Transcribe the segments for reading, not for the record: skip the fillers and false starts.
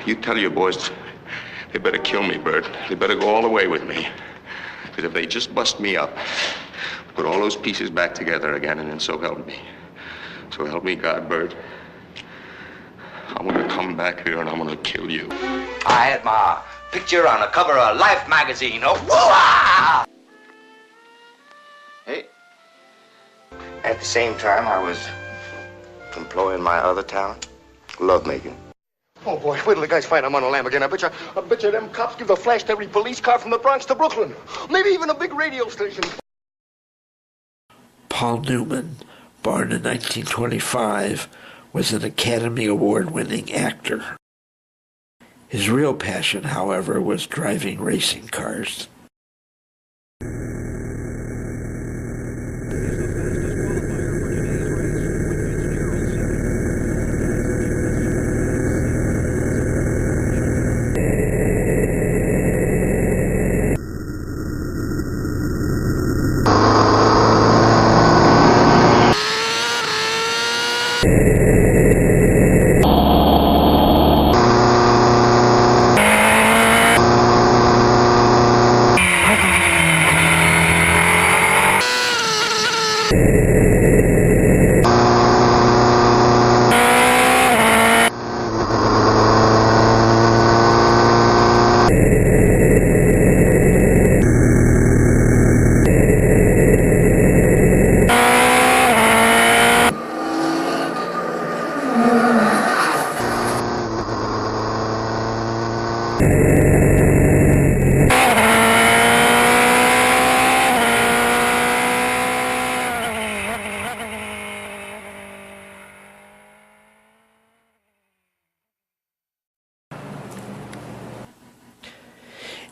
You tell your boys they better kill me, Bert. They better go all the way with me. Because if they just bust me up, put all those pieces back together again, and then so help me. So help me God, Bert. I'm gonna come back here and I'm gonna kill you. I had my picture on the cover of Life magazine. Oh, whoa-ah! Hey. At the same time, I was employing my other talent, lovemaking. Oh, boy, wait till the guys find I'm on a lam again. I bet you them cops give the flash to every police car from the Bronx to Brooklyn. Maybe even a big radio station. Paul Newman, born in 1925, was an Academy Award-winning actor. His real passion, however, was driving racing cars.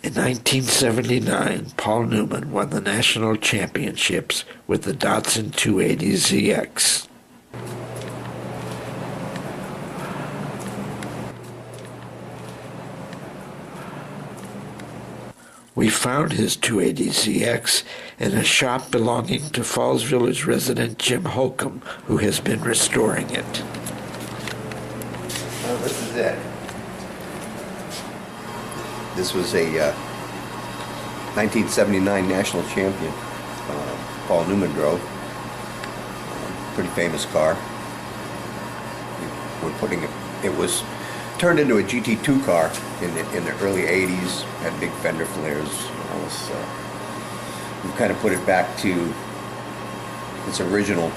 In 1979, Paul Newman won the national championships with the Datsun 280ZX. We found his 280ZX in a shop belonging to Falls Village resident Jim Holcomb, who has been restoring it. Well, this is it. This was a 1979 national champion, Paul Newman drove. Pretty famous car. We're putting it was turned into a GT2 car in the early 80s, had big fender flares. We've kind of put it back to its original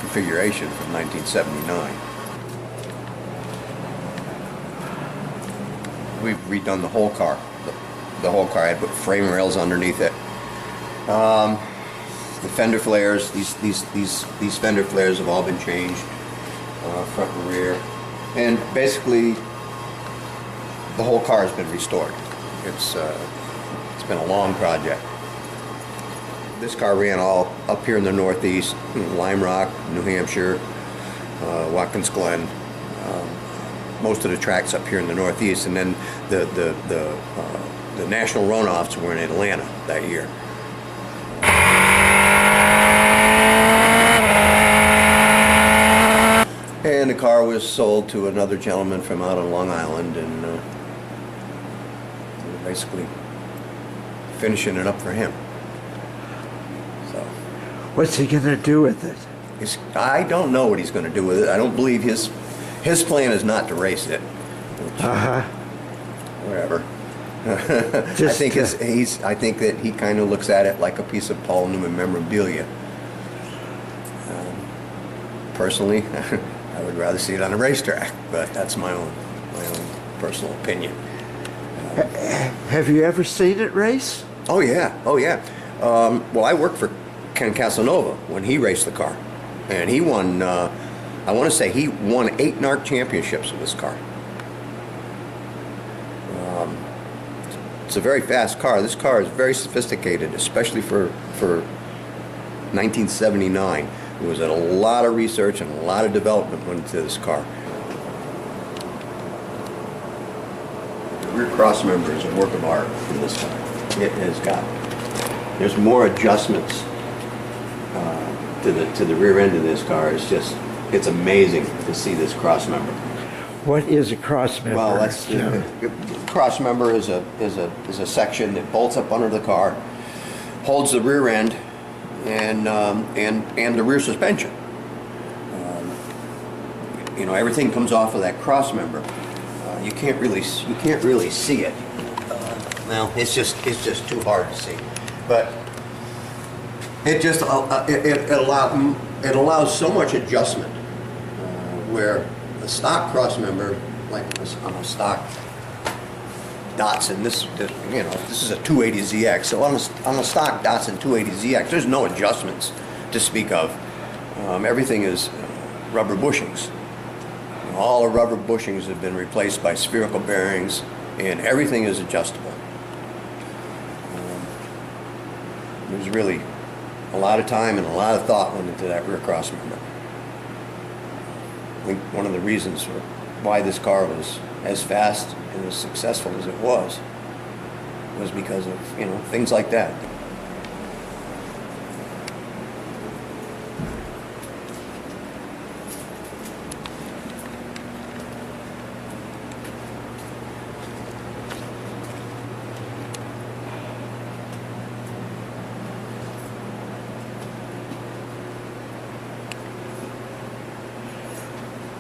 configuration from 1979. We've redone the whole car. The whole car. I had put frame rails underneath it. The fender flares. These fender flares have all been changed, front and rear, and basically the whole car has been restored. It's been a long project. This car ran all up here in the Northeast, Lime Rock, New Hampshire, Watkins Glen. Most of the tracks up here in the Northeast, and then the national runoffs were in Atlanta that year. And the car was sold to another gentleman from out on Long Island, and basically finishing it up for him. So, what's he going to do with it? I don't know what he's going to do with it. I don't believe his plan is not to race it. Whatever. I think that he kind of looks at it like a piece of Paul Newman memorabilia. Personally, I would rather see it on a racetrack, but that's my own personal opinion. Have you ever seen it race? Oh yeah. Well, I worked for Ken Casanova when he raced the car, and he won. I want to say he won 8 NARC championships with this car. It's a very fast car. This car is very sophisticated, especially for 1979. There was a lot of research and a lot of development went into this car. The rear cross member is a work of art in this car. It has got, there's more adjustments to the rear end of this car. It's amazing to see this cross member. What is a cross member? Well, that's cross member is a section that bolts up under the car, holds the rear end, and the rear suspension. You know, everything comes off of that cross member. You can't really see it. Well, it's just too hard to see. But it just it allows so much adjustment where a stock cross member, like on a stock Datsun, this is a 280ZX. So on a stock Datsun 280ZX, there's no adjustments to speak of. Everything is rubber bushings. All the rubber bushings have been replaced by spherical bearings, and everything is adjustable. There's really a lot of time and a lot of thought went into that rear cross member. I think one of the reasons why this car was as fast and as successful as it was because of, you know, things like that.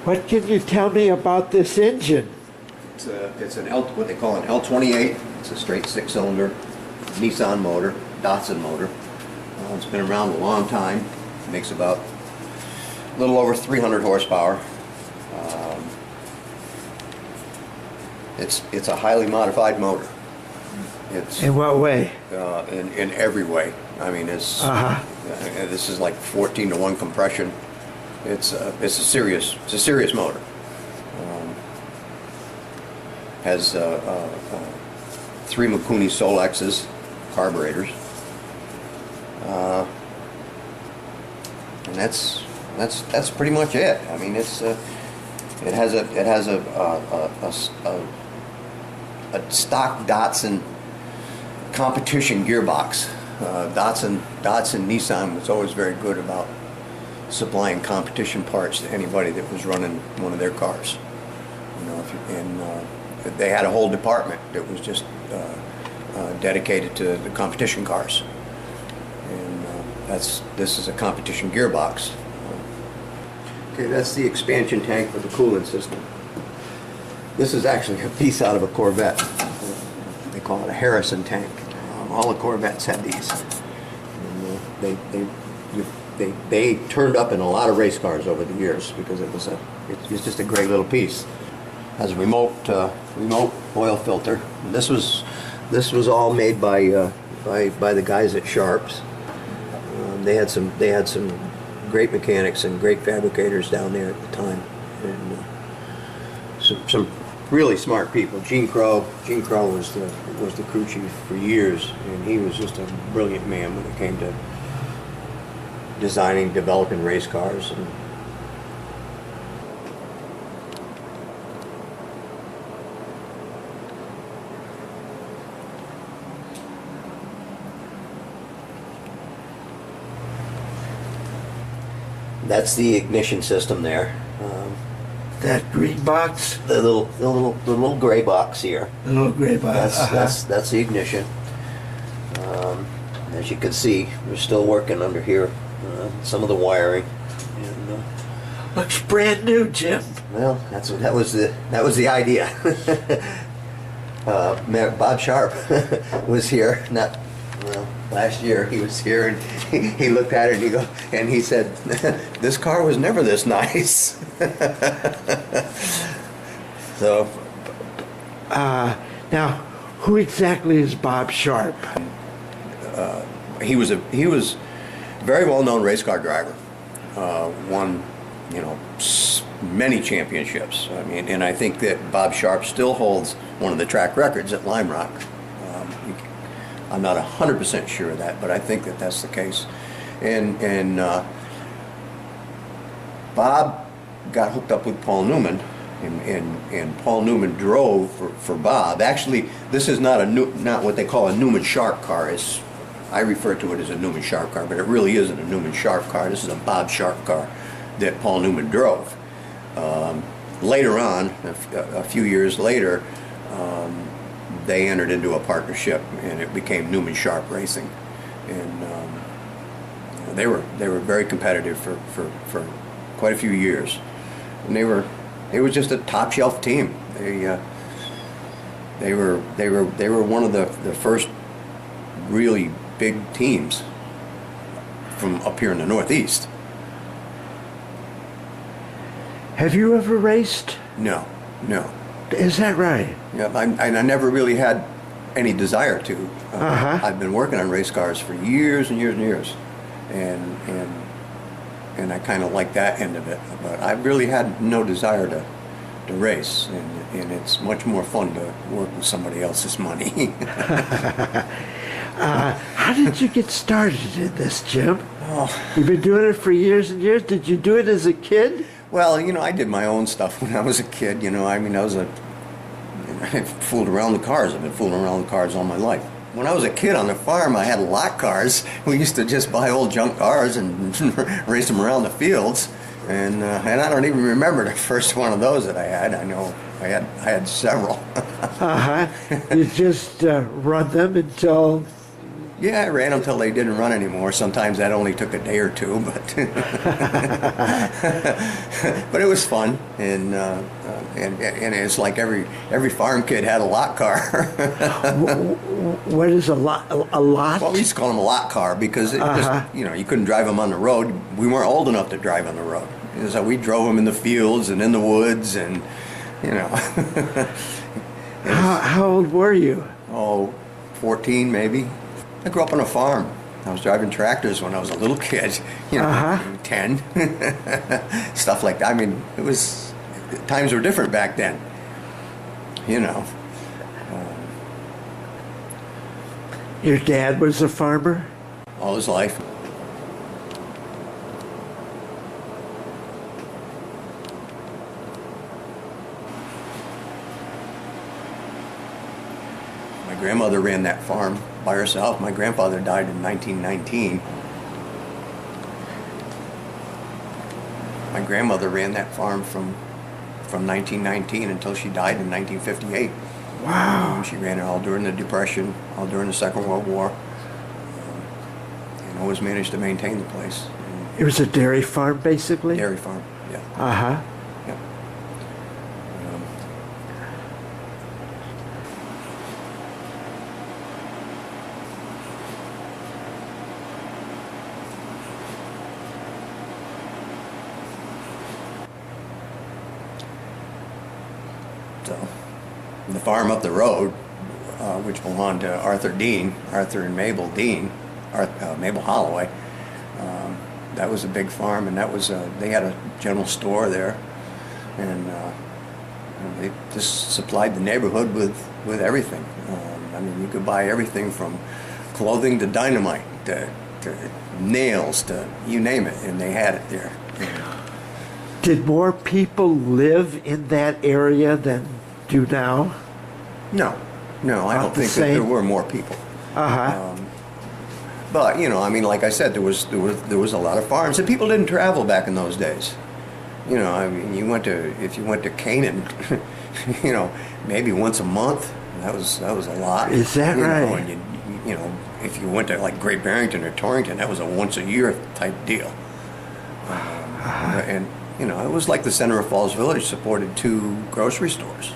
What can you tell me about this engine? It's what they call an L28. It's a straight 6-cylinder Nissan motor, Datsun motor. It's been around a long time. It makes about a little over 300 horsepower. It's a highly mmodified motor. It's In what way? in every way. I mean, it's this is like 14-to-1 compression. It's a serious motor. Has 3 Mikuni Solexes carburetors, and that's pretty much it. I mean, it has a stock Datsun competition gearbox. Datsun Nissan was always very good about supplying competition parts to anybody that was running one of their cars. You know, they had a whole department that was just dedicated to the competition cars, and this is a competition gearbox. Okay, that's the expansion tank for the coolant system. This is actually a piece out of a Corvette. They call it a Harrison tank. All the Corvettes had these. And, they turned up in a lot of race cars over the years because it's just a great little piece. Has a remote oil filter. This was all made by the guys at Sharps. They had some great mechanics and great fabricators down there at the time, and some really smart people. Gene Crow was the crew chief for years, and he was just a brilliant man when it came to designing, developing race cars. And that's the ignition system there. That green box? The little gray box here. The little gray box. That's the ignition. As you can see, we're still working under here. Some of the wiring. And, looks brand new, Jim. well, that was the idea. Bob Sharp was here. Last year he was here, and he looked at it and he said, "This car was never this nice." So, now, who exactly is Bob Sharp? he was a very well-known race car driver. Won, many championships. I mean, and I think that Bob Sharp still holds one of the track records at Lime Rock. I'm not 100% sure of that, but I think that that's the case. And Bob got hooked up with Paul Newman, and Paul Newman drove for Bob. Actually, this is not what they call a Newman Sharp car. I refer to it as a Newman Sharp car, but it really isn't a Newman Sharp car. This is a Bob Sharp car that Paul Newman drove. later on, a few years later, they entered into a partnership, and it became Newman Sharp Racing, and they were very competitive for quite a few years, and it was just a top shelf team. They were one of the first really big teams from up here in the Northeast. Have you ever raced? No. Is that right? Yeah, I never really had any desire to. Uh-huh. I've been working on race cars for years and years and years, and I kind of like that end of it. But I really had no desire to race, and it's much more fun to work with somebody else's money. How did you get started in this, Jim? Oh. You've been doing it for years and years. Did you do it as a kid? Well, I did my own stuff when I was a kid. I fooled around the cars. I've been fooling around the cars all my life. When I was a kid on the farm, I had lot cars. We used to just buy old junk cars and race them around the fields. And I don't even remember the first one of those that I had. I know I had several. You just run them until... Yeah, I ran them until they didn't run anymore. Sometimes that only took a day or two, but but it was fun, and it's like every farm kid had a lot car. What is a lot? A lot? Well, we used to call them a lot car because it just, you couldn't drive them on the road. We weren't old enough to drive on the road, so we drove them in the fields and in the woods, and How old were you? Oh, 14 maybe. I grew up on a farm. I was driving tractors when I was a little kid, 10, stuff like that. I mean, times were different back then, Your dad was a farmer? all his life. My grandmother ran that farm by herself. My grandfather died in 1919. My grandmother ran that farm from 1919 until she died in 1958. Wow. She ran it all during the Depression, all during the Second World War, and always managed to maintain the place. It was a dairy farm, basically? Dairy farm, yeah. Uh-huh. Yeah. So, the farm up the road, which belonged to Arthur and Mabel Dean, Mabel Holloway, that was a big farm, and that was they had a general store there, and they just supplied the neighborhood with everything. I mean, you could buy everything from clothing to dynamite to nails to you name it, and they had it there. Did more people live in that area than do now? No, I don't think that there were more people. But I mean, like I said, there was a lot of farms, and people didn't travel back in those days. I mean, if you went to Canaan, maybe once a month. That was a lot. Is that right? And if you went to like Great Barrington or Torrington, that was a once a year type deal. And it was like the center of Falls Village supported 2 grocery stores.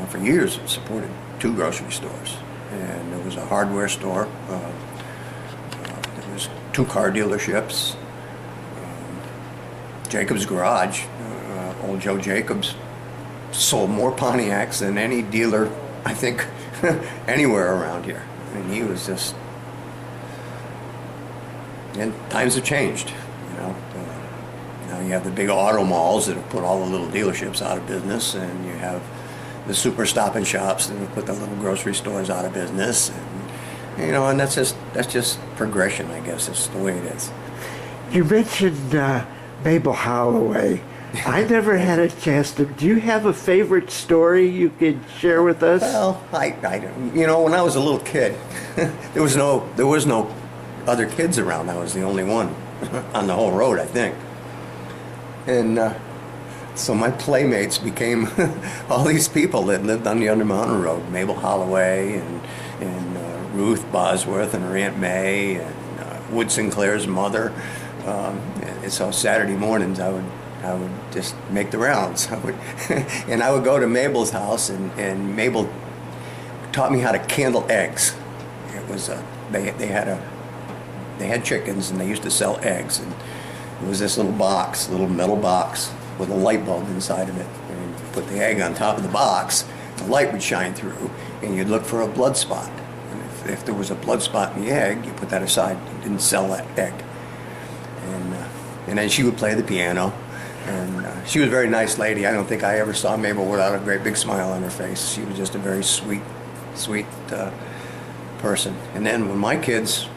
For years, it supported 2 grocery stores, and there was a hardware store. There was 2 car dealerships. Jacobs Garage, old Joe Jacobs, sold more Pontiacs than any dealer, I think, anywhere around here. I mean, he was just. And times have changed, Now you have the big auto malls that have put all the little dealerships out of business, and you have the super Stop and Shops that have put the little grocery stores out of business, and and that's just progression, I guess. It's the way it is. You mentioned Mabel Holloway. I never had a chance to. Do you have a favorite story you could share with us? Well, I when I was a little kid, there was no other kids around. I was the only one on the whole road, I think. And So my playmates became all these people that lived on the Undermountain Road. Mabel Holloway and Ruth Bosworth and her Aunt May and Wood Sinclair's mother. And so Saturday mornings I would just make the rounds. And I would go to Mabel's house, and Mabel taught me how to candle eggs. It was they had chickens, and they used to sell eggs, and it was this little metal box with a light bulb inside of it. And you put the egg on top of the box, the light would shine through, and you'd look for a blood spot. And if there was a blood spot in the egg, you put that aside. You didn't sell that egg. And then she would play the piano, and she was a very nice lady. I don't think I ever saw Mabel without a great big smile on her face. She was just a very sweet person. And then when my kids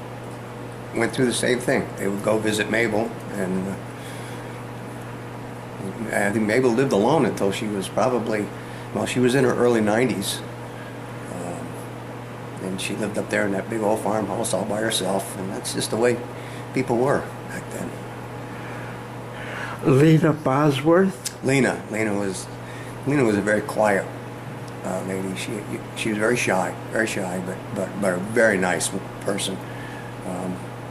went through the same thing, they would go visit Mabel, and I think Mabel lived alone until she was she was in her early 90s. And she lived up there in that big old farmhouse all by herself, and that's just the way people were back then. Lena Bosworth? Lena was a very quiet lady. She was very shy, but a very nice person.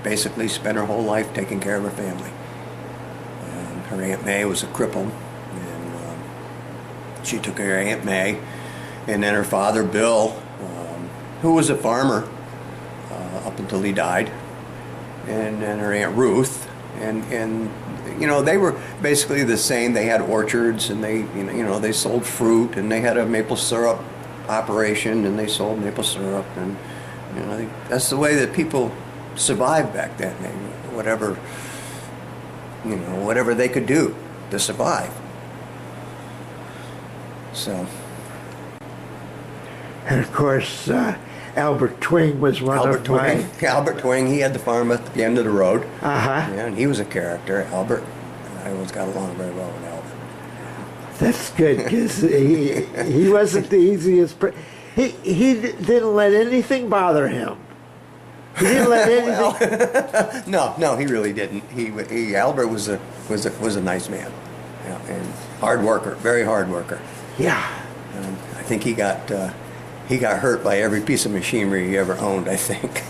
Basically spent her whole life taking care of her family. Her Aunt May was a cripple, and she took care of Aunt May. And then her father, Bill, who was a farmer up until he died, and then her Aunt Ruth, and you know, they were basically the same. They had orchards, and they sold fruit, and they had a maple syrup operation, and they sold maple syrup, and that's the way that people survived back then. Whatever they could do to survive. So. And of course, Albert Twing was one of my... Albert Twing, he had the farm at the end of the road. Uh-huh. Yeah, and he was a character. Albert, I always got along very well with Albert. That's good, because he wasn't the easiest... He didn't let anything bother him. He didn't let anything... No, he really didn't. Albert was a nice man, and hard worker, very hard worker. Yeah. I think he got hurt by every piece of machinery he ever owned, I think.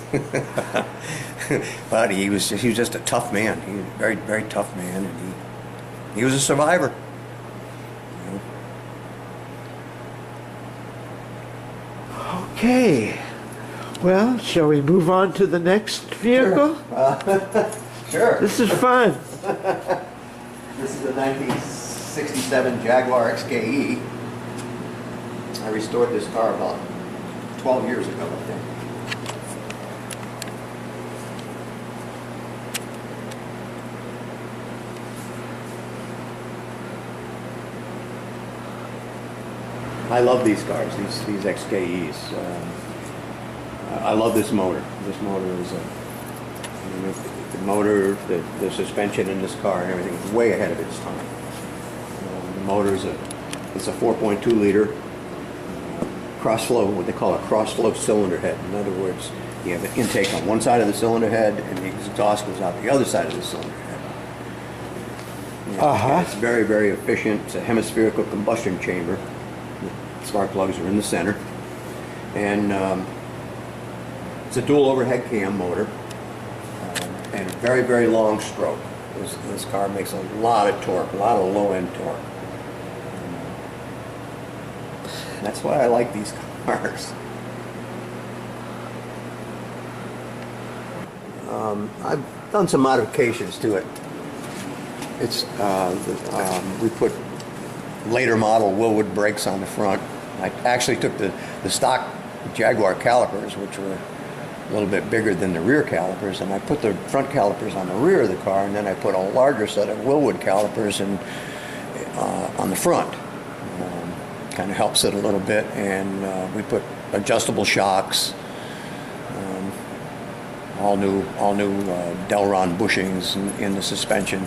But he was just a tough man. He was a very, very tough man, and he was a survivor. Okay. Well, shall we move on to the next vehicle? Sure. This is fun. This is a 1967 Jaguar XKE. I restored this car about 12 years ago, I think. I love these cars, these XKEs. I love this motor. This motor is the motor, the suspension in this car and everything is way ahead of its time. The motor it's a 4.2 liter cross-flow, what they call a cross-flow cylinder head. In other words, you have an intake on one side of the cylinder head and the exhaust goes out the other side of the cylinder head. Uh-huh. It's very, very efficient. It's a hemispherical combustion chamber. The spark plugs are in the center. And it's a dual overhead cam motor and a very, very long stroke. This car makes a lot of torque, a lot of low-end torque. That's why I like these cars. I've done some modifications to it. It's we put later model Willwood brakes on the front. I actually took the stock Jaguar calipers, which were a little bit bigger than the rear calipers, and I put the front calipers on the rear of the car, and then I put a larger set of Willwood calipers on the front. Kind of helps it a little bit, and we put adjustable shocks, all new Delron bushings in the suspension.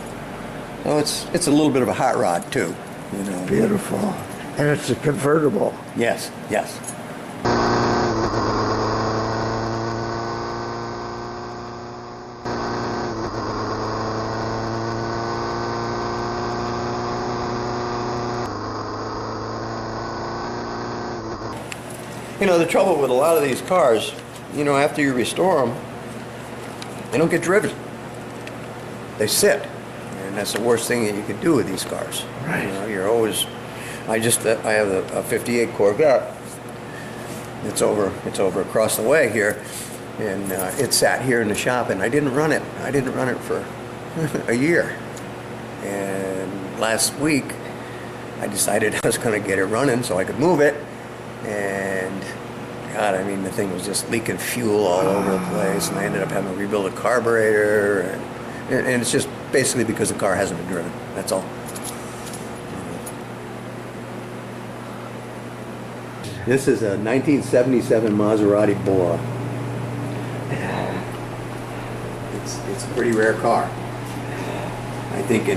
So it's a little bit of a hot rod too, you know. Beautiful. And it's a convertible. Yes. You know, the trouble with a lot of these cars, you know, after you restore them, they don't get driven. They sit. And that's the worst thing that you can do with these cars. Right. You know, you're always... I have a 58 Corvette. It's over across the way here. And it sat here in the shop, and I didn't run it. I didn't run it for a year. And last week, I decided I was going to get it running so I could move it. And God, I mean, the thing was just leaking fuel all over the place, and I ended up having to rebuild a carburetor. And it's just basically because the car hasn't been driven. That's all. This is a 1977 Maserati Bora. It's a pretty rare car. I think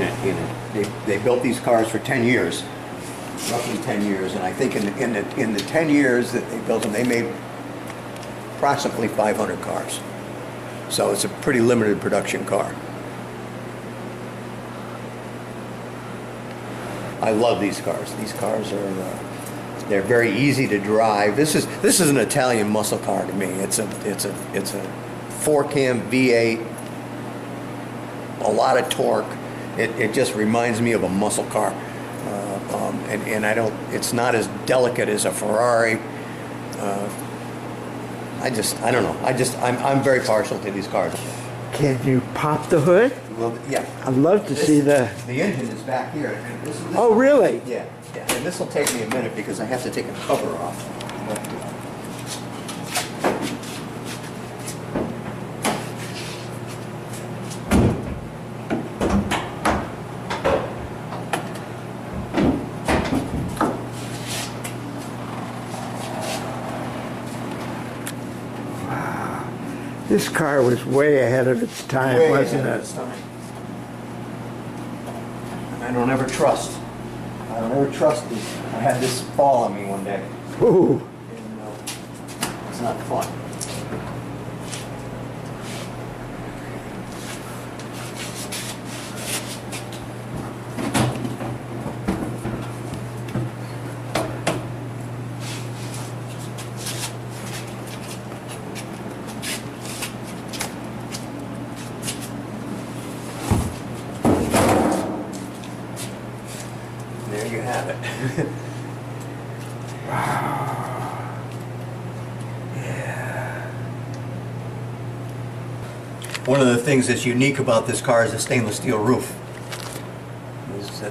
they built these cars for 10 years, roughly 10 years, and I think in the 10 years that they built them, they made approximately 500 cars. So it's a pretty limited production car. I love these cars. These cars are they're very easy to drive. This is an Italian muscle car to me. It's a 4-cam V8, a lot of torque. It just reminds me of a muscle car, and I don't. It's not as delicate as a Ferrari. I don't know. I'm very partial to these cars. Can you pop the hood? Well, yeah. I'd love to see the... The engine is back here. And this Oh, really? Yeah. And this will take me a minute because I have to take a cover off. This car was way ahead of its time, Way wasn't ahead of it? its time. I don't ever trust. I don't ever trust this. I had this fall on me one day. Ooh. And, it's not fun. There you have it. Wow. Yeah. One of the things that's unique about this car is the stainless steel roof.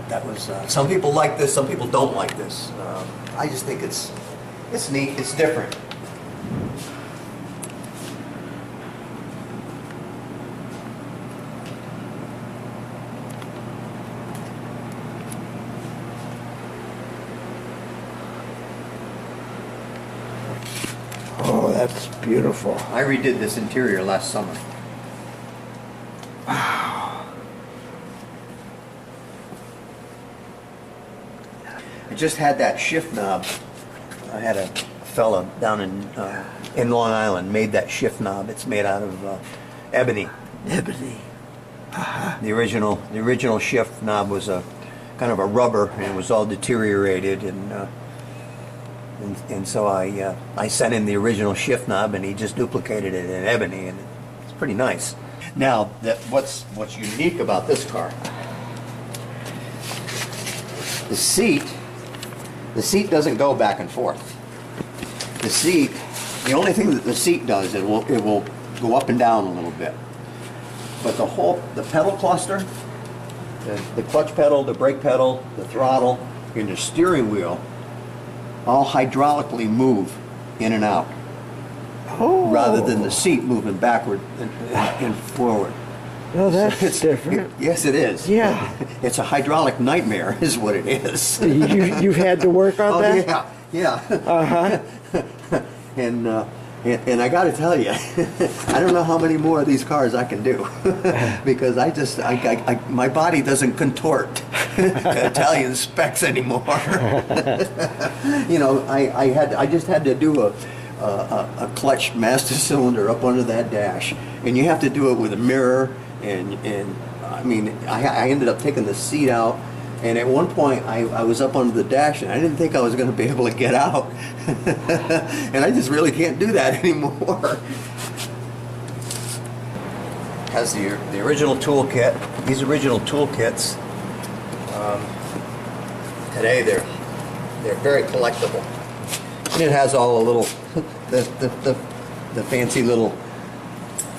That was some people like this, some people don't like this. I just think it's neat, it's different. Oh, that's beautiful. I redid this interior last summer. Wow. I just had that shift knob. I had a fella down in Long Island made that shift knob. It's made out of ebony. Ebony. The original shift knob was a kind of a rubber, and it was all deteriorated, and so I sent in the original shift knob, and he just duplicated it in ebony, and it's pretty nice. Now, what's unique about this car? The seat doesn't go back and forth. The only thing that the seat does, it will go up and down a little bit. But the pedal cluster, the clutch pedal, the brake pedal, the throttle, and the steering wheel all hydraulically move in and out, rather than the seat moving backward and forward. Well, that's So different. Yes, it is. Yeah. It's a hydraulic nightmare, is what it is. You've had to work on Oh, that? yeah. Uh-huh. And I got to tell you, I don't know how many more of these cars I can do because my body doesn't contort to Italian specs anymore. You know, I just had to do a clutch master cylinder up under that dash, and you have to do it with a mirror, and I mean, I ended up taking the seat out And at one point, I was up on the dash, and I didn't think I was going to be able to get out. And I just really can't do that anymore. Has the original toolkit. These original toolkits, today they're very collectible. And it has all the little, the fancy little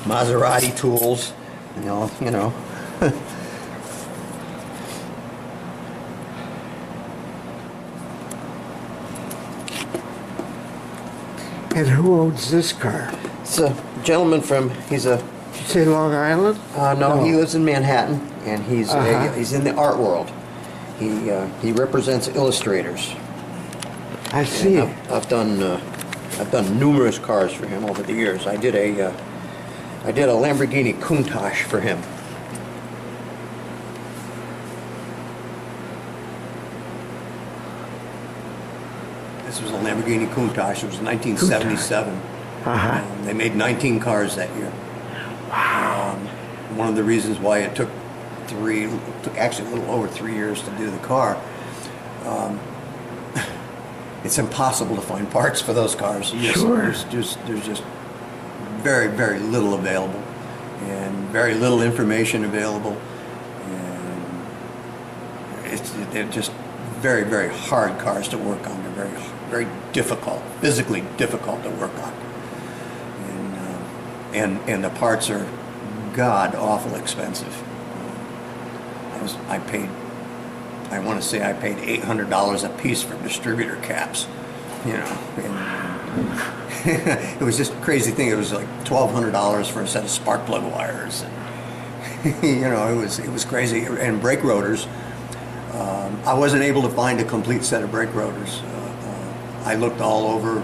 Maserati tools, you know. And who owns this car? It's a gentleman from, Did you say Long Island? no, he lives in Manhattan, and he's he's in the art world. He represents illustrators. I see. I've done numerous cars for him over the years. I did a Lamborghini Countach for him. This was a Lamborghini Countach. It was 1977. They made 19 cars that year. Wow. One of the reasons why it took actually a little over 3 years to do the car. It's impossible to find parts for those cars. Sure. There's just very, very little available, and very little information available, and they're just very, very hard cars to work on. They're very, very difficult, physically difficult to work on, and the parts are god awful expensive. I want to say I paid $800 a piece for distributor caps, you know. And it was just a crazy thing. It was like $1,200 for a set of spark plug wires, and you know, it was crazy. And brake rotors, I wasn't able to find a complete set of brake rotors. I looked all over,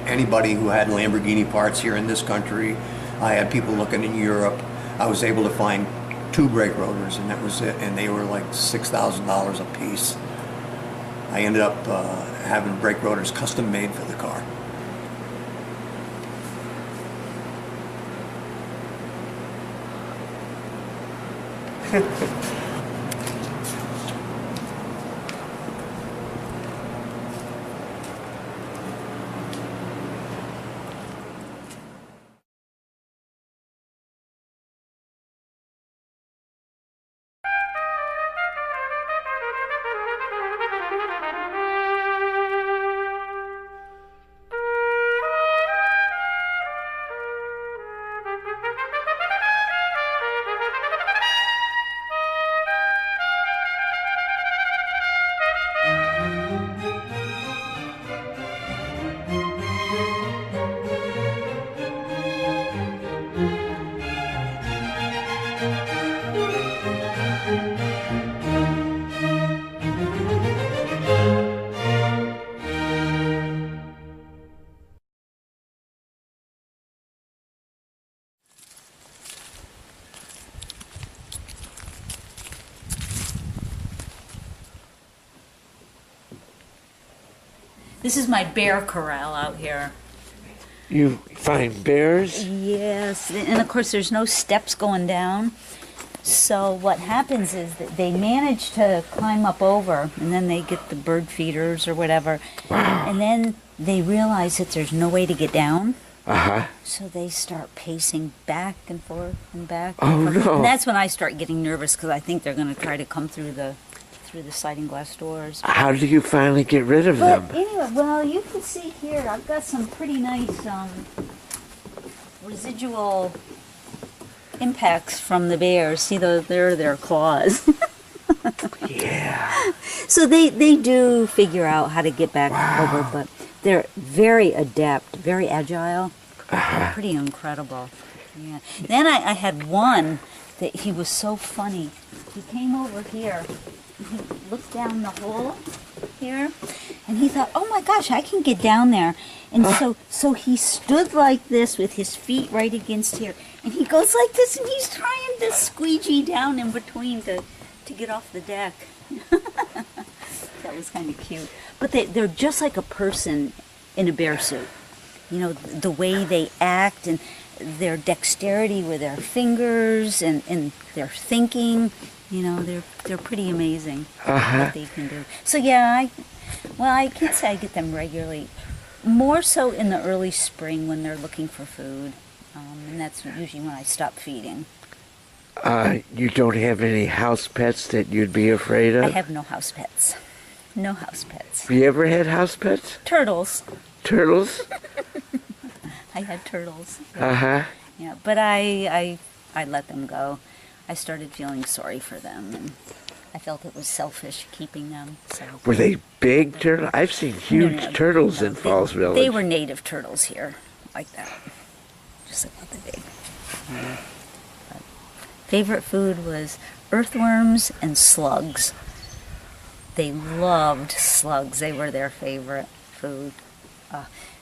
anybody who had Lamborghini parts here in this country. I had people looking in Europe. I was able to find 2 brake rotors, and that was it, and they were like $6,000 a piece. I ended up having brake rotors custom made for the car. This is my bear corral out here. You find bears? Yes, and of course there's no steps going down. So what happens is that they manage to climb up over, and then they get the bird feeders or whatever. Wow. And then they realize that there's no way to get down. Uh-huh. So they start pacing back and forth and back. Oh, and forth. no. And that's when I start getting nervous, because I think they're going to try to come through the sliding glass doors. How do you finally get rid of But them? anyway, well, you can see here, I've got some pretty nice residual impacts from the bears. See, there are their claws. Yeah. So they do figure out how to get back over, but they're very adept, very agile. They're pretty incredible. Yeah. Then I had one that he was so funny. He came over here. He looked down the hole here, and he thought, "Oh my gosh, I can get down there." And so he stood like this with his feet right against here, and he goes like this, and he's trying to squeegee down in between to get off the deck. That was kind of cute. But they're just like a person in a bear suit. You know, the way they act, and their dexterity with their fingers and their thinking, you know, they're pretty amazing what they can do. So yeah, I can't say I get them regularly. More so in the early spring when they're looking for food, and that's usually when I stop feeding. You don't have any house pets that you'd be afraid of? I have no house pets. No house pets. Have you ever had house pets? Turtles. Turtles? I had turtles. Uh-huh. Yeah, but I let them go. I started feeling sorry for them, and I felt it was selfish keeping them. So. Were they big turtles? I've seen huge turtles in Falls Village. They were native turtles here, like that. Just about the big. But favorite food was earthworms and slugs. They loved slugs. They were their favorite food.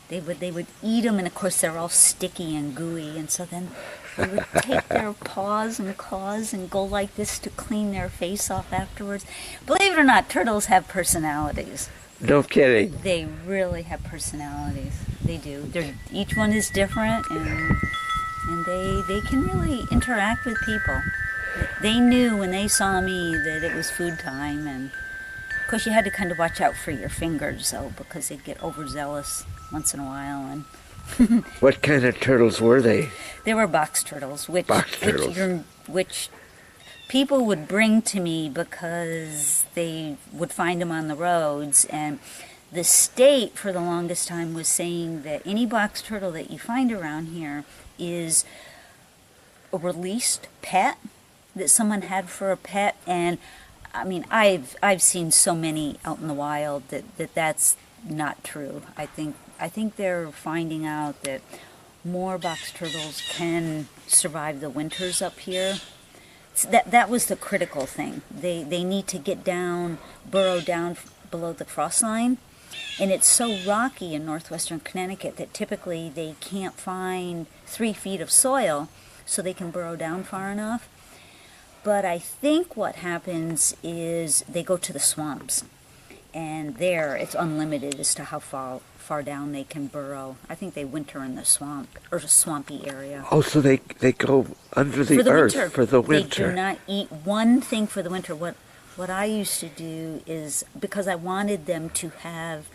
They would eat them, and of course they're all sticky and gooey, and so then they would take their paws and claws and go like this to clean their face off afterwards. Believe it or not, turtles have personalities. No kidding. They really have personalities. They do. Each one is different, and they can really interact with people. They knew when they saw me that it was food time, and of course you had to kind of watch out for your fingers, though, because they'd get overzealous once in a while. And what kind of turtles were they? They were box turtles, which people would bring to me because they would find them on the roads. And the state, for the longest time, was saying that any box turtle that you find around here is a released pet that someone had for a pet. And I mean, I've seen so many out in the wild that's not true. I think they're finding out that more box turtles can survive the winters up here. So that was the critical thing. They need to get down, burrow down below the frost line, and it's so rocky in northwestern Connecticut that typically they can't find 3 feet of soil so they can burrow down far enough. But I think what happens is they go to the swamps, and there it's unlimited as to how far down they can burrow. I think they winter in the swamp or a swampy area. Oh, so they go under the earth for the winter. They do not eat one thing for the winter. What I used to do is, because I wanted them to have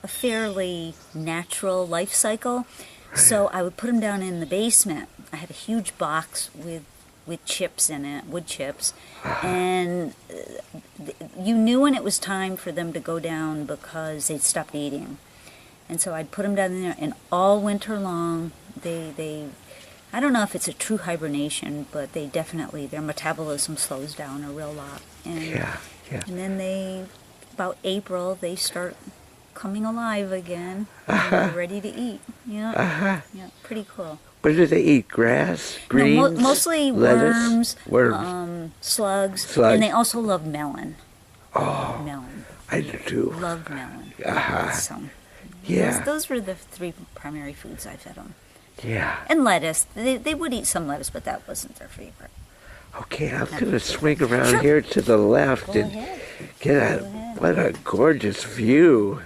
a fairly natural life cycle, so I would put them down in the basement. I had a huge box with chips in it, wood chips, and you knew when it was time for them to go down because they'd stopped eating. And so I'd put them down there, and all winter long, I don't know if it's a true hibernation, but they definitely, their metabolism slows down a real lot. And, and then about April, they start coming alive again, and they're ready to eat. Yeah, pretty cool. What do they eat? Grass? Greens? No, mostly lettuce? Slugs, and they also love melon. Oh, melon. I do too. Love melon. So, those were the 3 primary foods I fed them. Yeah. And lettuce. They would eat some lettuce, but that wasn't their favorite. Okay, I'm going to swing around here to the left Go and ahead. what a gorgeous view.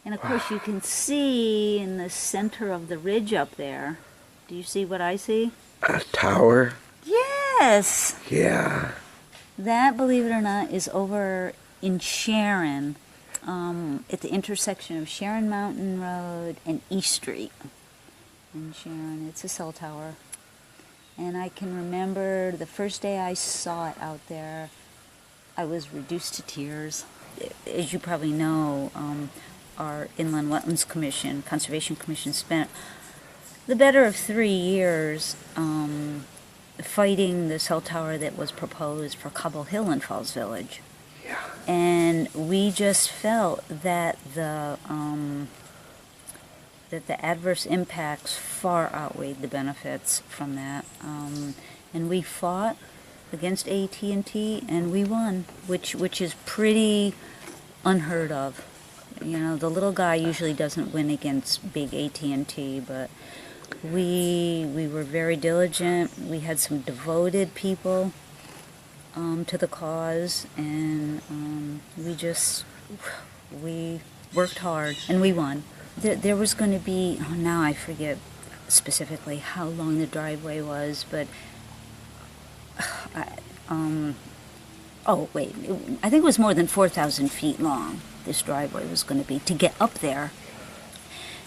And of course you can see in the center of the ridge up there. Do you see what I see? A tower? Yes. Yeah. That, believe it or not, is over in Sharon, at the intersection of Sharon Mountain Road and East Street in Sharon. It's a cell tower. And I can remember the first day I saw it out there, I was reduced to tears. As you probably know, our Inland Wetlands Commission, Conservation Commission, spent the better of 3 years fighting the cell tower that was proposed for Cobble Hill in Falls Village. Yeah. And we just felt that the adverse impacts far outweighed the benefits from that. And we fought against AT&T, and we won, which is pretty unheard of. You know, the little guy usually doesn't win against big AT&T, but we were very diligent. We had some devoted people to the cause, and we worked hard, and we won. there was going to be, oh, now I forget specifically how long the driveway was, but oh wait, I think it was more than 4,000 feet long. This driveway was going to be to get up there,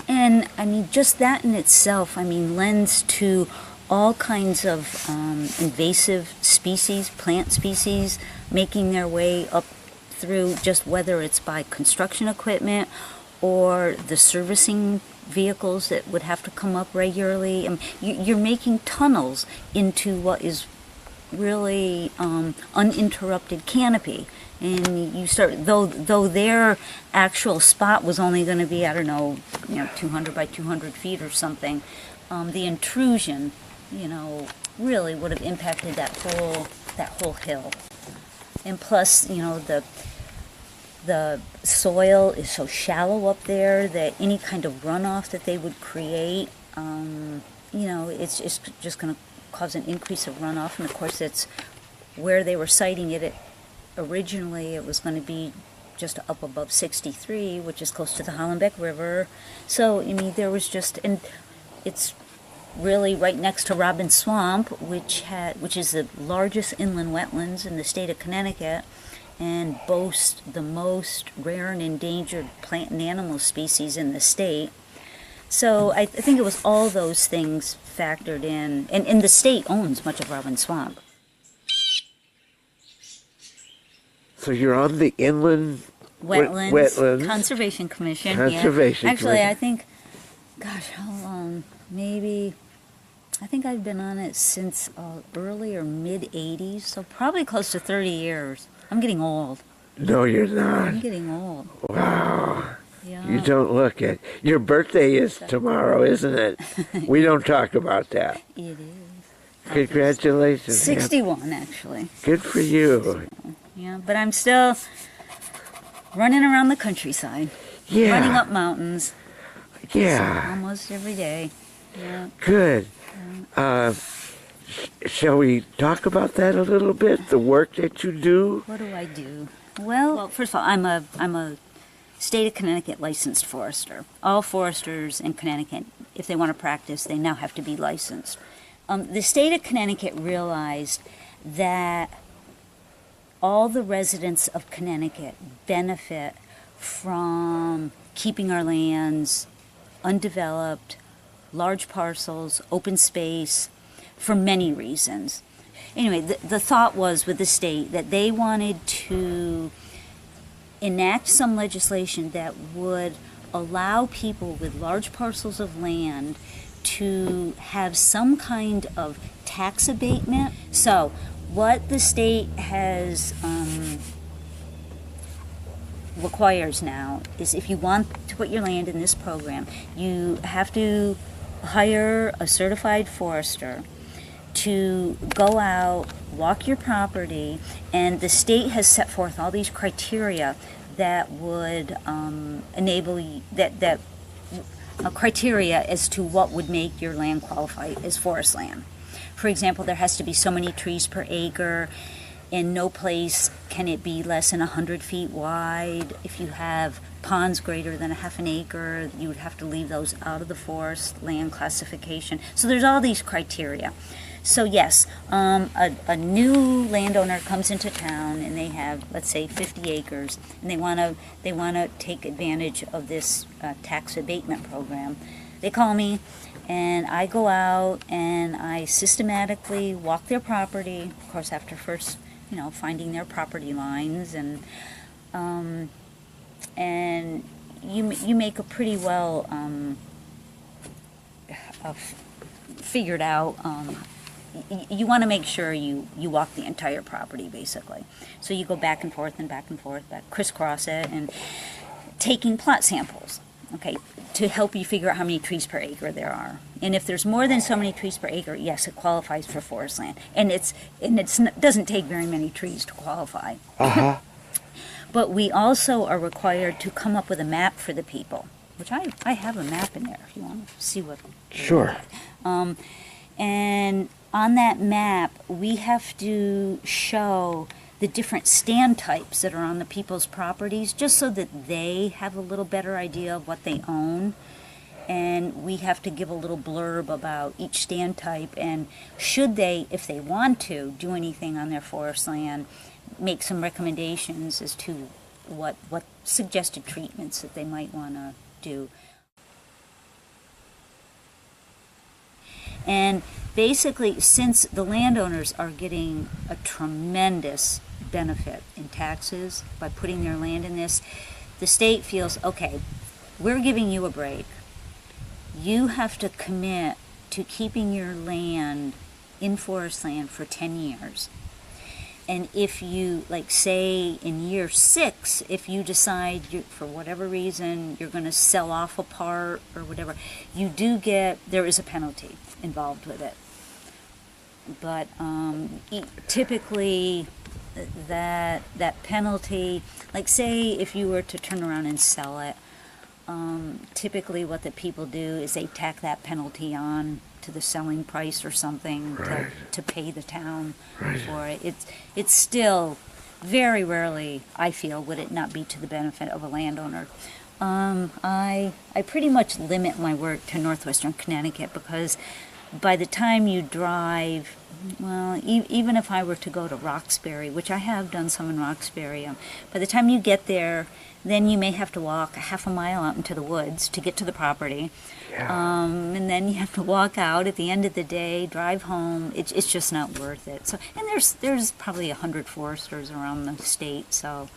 and I mean just that in itself, I mean, lends to all kinds of invasive species, plant species, making their way up through, just whether it's by construction equipment or the servicing vehicles that would have to come up regularly. You're making tunnels into what is really uninterrupted canopy. And you start, though their actual spot was only going to be, I don't know, 200 by 200 feet or something, the intrusion, really would have impacted that whole hill. And plus, the soil is so shallow up there that any kind of runoff that they would create, it's just going to cause an increase of runoff. And of course, it's where they were siting it. Originally, it was going to be just up above 63, which is close to the Hollenbeck River. So, I mean, there was just, and it's really right next to Robin Swamp, which is the largest inland wetlands in the state of Connecticut, and boasts the most rare and endangered plant and animal species in the state. So I think it was all those things factored in, and the state owns much of Robin Swamp. So you're on the Inland Wetlands Conservation Commission. Conservation Actually, Commission. I think, gosh, how long? Maybe, I think I've been on it since early or mid-'80s, so probably close to 30 years. I'm getting old. No, you're not. I'm getting old. Wow. Yeah. You don't look it. Your birthday is tomorrow, isn't it? We don't talk about that. It is. Congratulations. 61, actually. Good for you. Yeah, but I'm still running around the countryside. Yeah. Running up mountains. Yeah. Almost every day. Yeah. Good. Shall we talk about that a little bit? The work that you do? What do I do? Well, first of all, I'm a state of Connecticut licensed forester. All foresters in Connecticut, if they want to practice, they now have to be licensed. The state of Connecticut realized that all the residents of Connecticut benefit from keeping our lands undeveloped, large parcels, open space, for many reasons. Anyway, the thought was with the state that they wanted to enact some legislation that would allow people with large parcels of land to have some kind of tax abatement. So what the state has requires now is if you want to put your land in this program, you have to hire a certified forester to go out, walk your property, and the state has set forth all these criteria that would enable you, that criteria as to what would make your land qualify as forest land. For example, there has to be so many trees per acre. In no place can it be less than 100 feet wide. If you have ponds greater than a half an acre, you would have to leave those out of the forest land classification. So there's all these criteria. So yes, a new landowner comes into town and they have, let's say, 50 acres, and they want to take advantage of this tax abatement program. They call me, and I go out and I systematically walk their property. Of course, after first, finding their property lines, and you make a pretty well figured out. You want to make sure you walk the entire property, basically. So you go back and forth, crisscross it, and taking plot samples, okay, to help you figure out how many trees per acre there are. And if there's more than so many trees per acre, yes, it qualifies for forest land. And it doesn't take very many trees to qualify. Uh-huh. But we also are required to come up with a map for the people, which I have a map in there if you want to see what. Sure. And on that map, we have to show the different stand types that are on the people's properties, just so that they have a little better idea of what they own. And we have to give a little blurb about each stand type, and should they, if they want to, do anything on their forest land, make some recommendations as to what suggested treatments that they might want to do. And basically, since the landowners are getting a tremendous benefit in taxes by putting their land in this, the state feels, okay, we're giving you a break. You have to commit to keeping your land in forest land for 10 years. And if you, like, say in year 6, if you decide for whatever reason you're going to sell off a part or whatever, there is a penalty involved with it. But typically that penalty, like say if you were to turn around and sell it, typically what the people do is they tack that penalty on to the selling price or something, right, to pay the town, right, for it. It's still very rarely, I feel, would it not be to the benefit of a landowner. I pretty much limit my work to northwestern Connecticut, because by the time you drive, well, even if I were to go to Roxbury, which I have done some in Roxbury, by the time you get there, then you may have to walk a half a mile out into the woods to get to the property. Yeah. And then you have to walk out at the end of the day, drive home. It's just not worth it. So, and there's probably 100 foresters around the state, so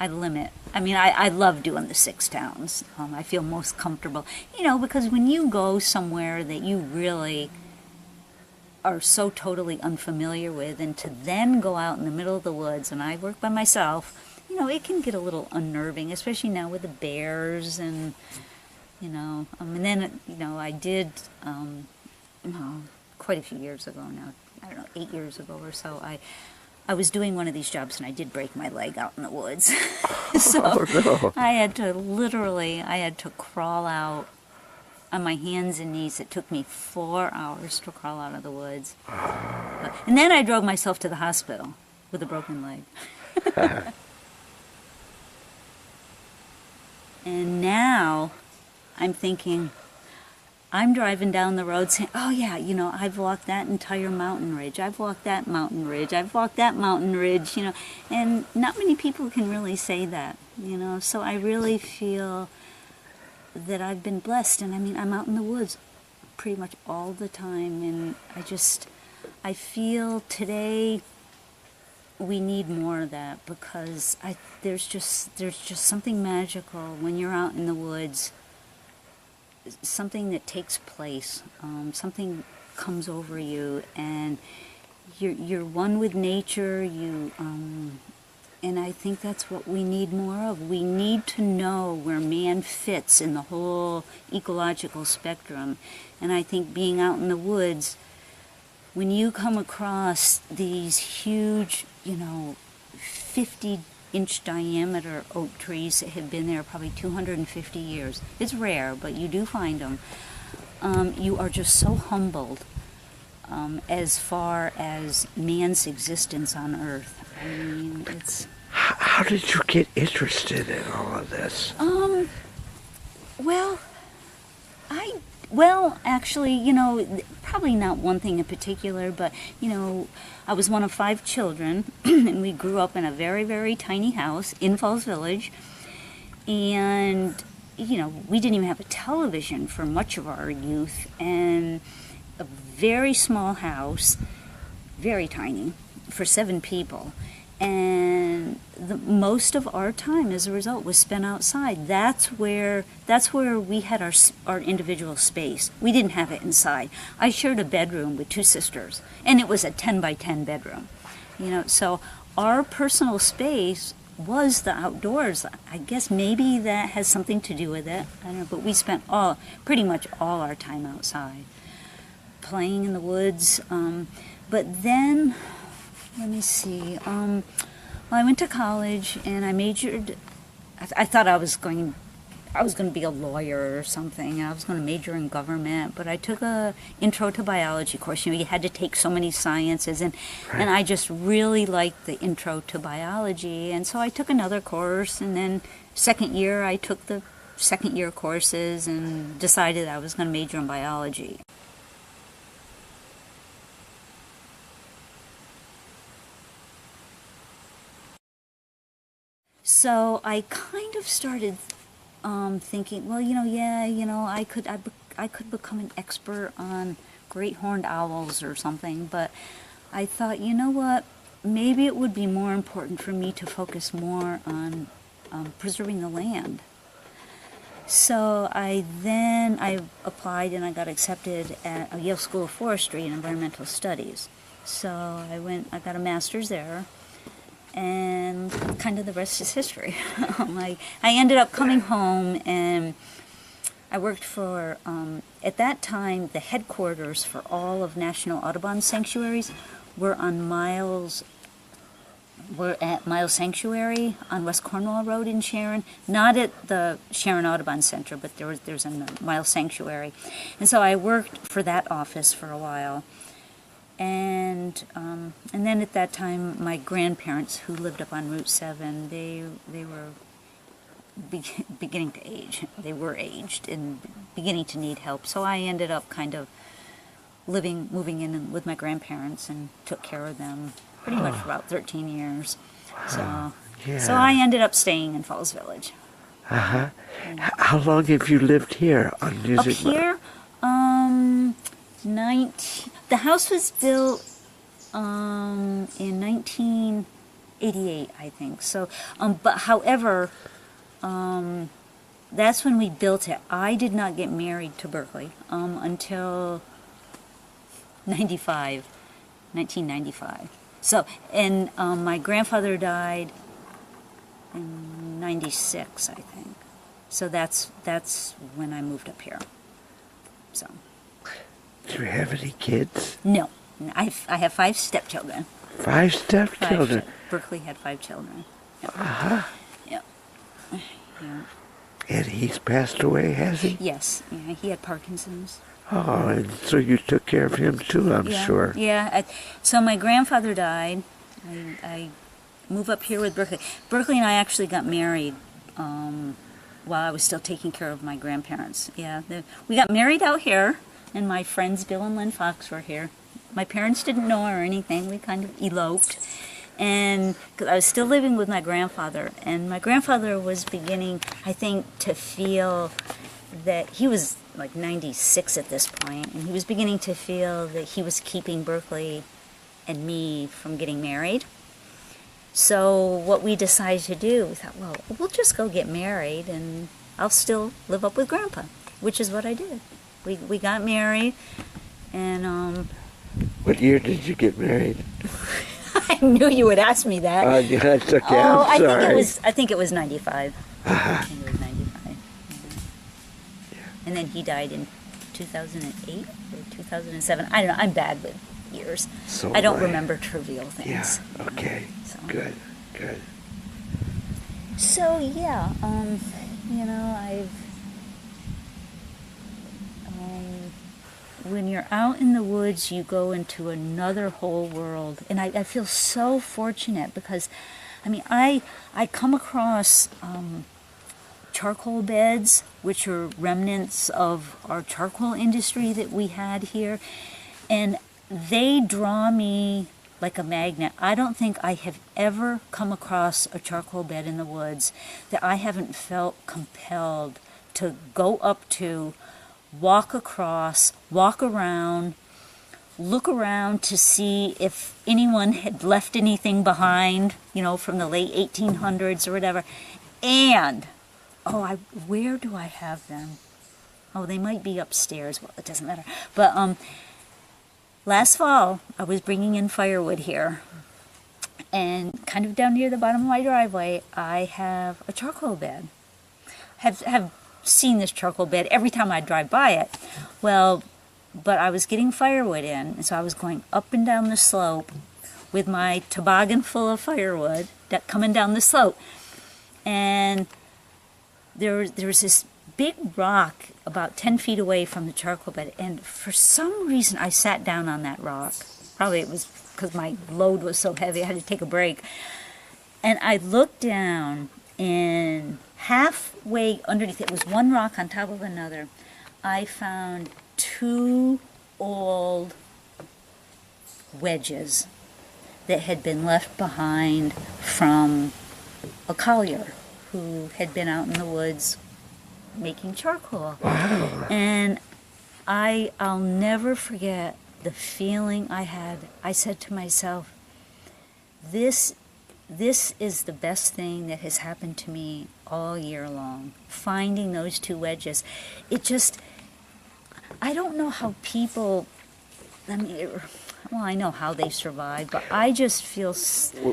I limit. I mean, I love doing the 6 towns. I feel most comfortable, because when you go somewhere that you really are so totally unfamiliar with, and to then go out in the middle of the woods, and I work by myself, it can get a little unnerving, especially now with the bears and, and then, I did, quite a few years ago now, I don't know, 8 years ago or so, I was doing one of these jobs and I did break my leg out in the woods. So no. I had to crawl out on my hands and knees. It took me 4 hours to crawl out of the woods. And then I drove myself to the hospital with a broken leg. And now I'm thinking, I'm driving down the road saying, oh yeah, I've walked that entire mountain ridge. I've walked that mountain ridge. I've walked that mountain ridge, and not many people can really say that, So I really feel that I've been blessed. And I mean, I'm out in the woods pretty much all the time. And I feel today we need more of that, because there's just something magical when you're out in the woods. Something that takes place, something comes over you, and you're one with nature. And I think that's what we need more of. We need to know where man fits in the whole ecological spectrum. And I think being out in the woods, when you come across these huge, 50-inch diameter oak trees that have been there probably 250 years. It's rare, but you do find them. You are just so humbled as far as man's existence on Earth. I mean, it's... How did you get interested in all of this? Well, actually, probably not one thing in particular, but, I was one of 5 children, and we grew up in a very, very tiny house in Falls Village, and, we didn't even have a television for much of our youth, and a very small house, very tiny, for 7 people. And most of our time, as a result, was spent outside. That's where we had our individual space. We didn't have it inside. I shared a bedroom with 2 sisters, and it was a 10 by 10 bedroom. So our personal space was the outdoors. I guess maybe that has something to do with it. I don't know, but we spent pretty much all our time outside, playing in the woods. But then, let me see. Well, I went to college and I majored. I thought I was going. I was going to be a lawyer or something. I was going to major in government, but I took a intro to biology course. You know, you had to take so many sciences, and I just really liked the intro to biology, and so I took another course, and then second year I took the second year courses and decided I was going to major in biology. So I kind of started thinking, well, I could become an expert on great horned owls or something, but I thought, you know what, maybe it would be more important for me to focus more on preserving the land. So I applied and I got accepted at Yale School of Forestry and Environmental Studies. So I got a master's there, and kind of the rest is history. I ended up coming home, and I worked for, at that time, the headquarters for all of National Audubon sanctuaries were at Miles Sanctuary on West Cornwall Road in Sharon, not at the Sharon Audubon Center, but there's a Miles Sanctuary. And so I worked for that office for a while. And then at that time, my grandparents, who lived up on Route 7, they were beginning to age. They were aged and beginning to need help. So I ended up kind of moving in with my grandparents and took care of them pretty much for about 13 years. So I ended up staying in Falls Village. Uh-huh. How long have you lived here on Music Up here, the house was built in 1988, I think. So, but however, that's when we built it. I did not get married to Berkeley until 1995. So, and my grandfather died in 96, I think. So that's when I moved up here. So. Do you have any kids? No. I have 5 stepchildren. 5 stepchildren? Berkeley had 5 children. Yep. Uh-huh. Yep. Yeah. And he's passed away, has he? Yes. Yeah, he had Parkinson's. Oh, and so you took care of him too, I'm sure. Yeah. So my grandfather died. I moved up here with Berkeley. Berkeley and I actually got married while I was still taking care of my grandparents. Yeah. We got married out here. And my friends Bill and Lynn Fox were here. My parents didn't know or anything. We kind of eloped. And cause I was still living with my grandfather. And my grandfather was beginning, I think, to feel that he was like 96 at this point, and he was beginning to feel that he was keeping Berkeley and me from getting married. So what we decided to do, we thought, well, we'll just go get married, and I'll still live up with Grandpa, which is what I did. We got married, and What year did you get married? I knew you would ask me that. Yeah, that's okay. Oh, I'm sorry. I think it was 95. I think it was 95. Yeah. And then he died in 2008 or 2007. I don't know. I'm bad with years. So I don't remember trivial things. Yeah. Okay. So. Good. So yeah, I've. When you're out in the woods, you go into another whole world. And I feel so fortunate because, I come across charcoal beds, which are remnants of our charcoal industry that we had here. And they draw me like a magnet. I don't think I have ever come across a charcoal bed in the woods that I haven't felt compelled to go up to, walk across, walk around, look around to see if anyone had left anything behind, from the late 1800s or whatever. And, where do I have them? Oh, they might be upstairs. Well, it doesn't matter. But last fall, I was bringing in firewood here. And kind of down near the bottom of my driveway, I have a charcoal bed. Have seen this charcoal bed every time I drive by it. Well, but I was getting firewood in, and so I was going up and down the slope with my toboggan full of firewood coming down the slope. And there was this big rock about 10 feet away from the charcoal bed, and for some reason I sat down on that rock. Probably it was because my load was so heavy I had to take a break. And I looked down, and halfway underneath, it was one rock on top of another, I found 2 old wedges that had been left behind from a collier who had been out in the woods making charcoal. Wow. And I'll never forget the feeling I had. I said to myself, this is the best thing that has happened to me all year long. Finding those 2 wedges. It just, I don't know how people, I know how they survive, but I just feel...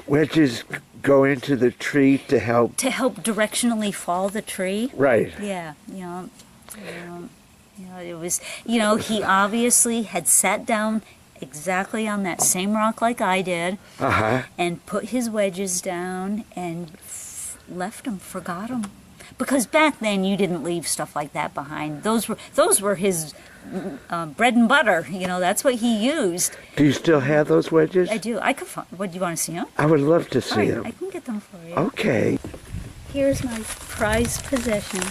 Wedges go into the tree to help... To help directionally fall the tree. Right. Yeah, it was, he obviously had sat down exactly on that same rock like I did, and put his wedges down and left them, forgot them. Because back then you didn't leave stuff like that behind. Those were his bread and butter. That's what he used. Do you still have those wedges? I do. I could find. What, do you want to see them? I would love to see All right, them. I can get them for you. Okay. Here's my prized possession.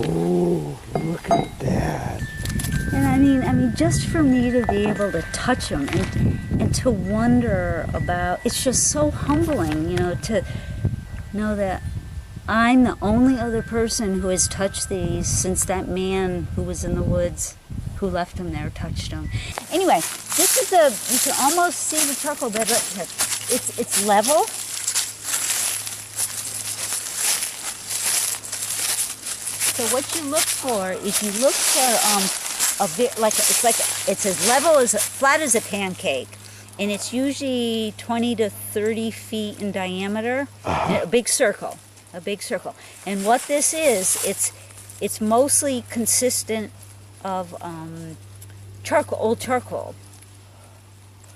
Oh, look at that. And I mean, just for me to be able to touch them and to wonder about, it's just so humbling, to know that I'm the only other person who has touched these since that man who was in the woods, who left them there, touched them. Anyway, this is you can almost see the charcoal bed. It's level. So what you look for is you look for a bit it's as level as flat as a pancake, and it's usually 20 to 30 feet in diameter. A big circle, And what this is, it's mostly consistent of old charcoal.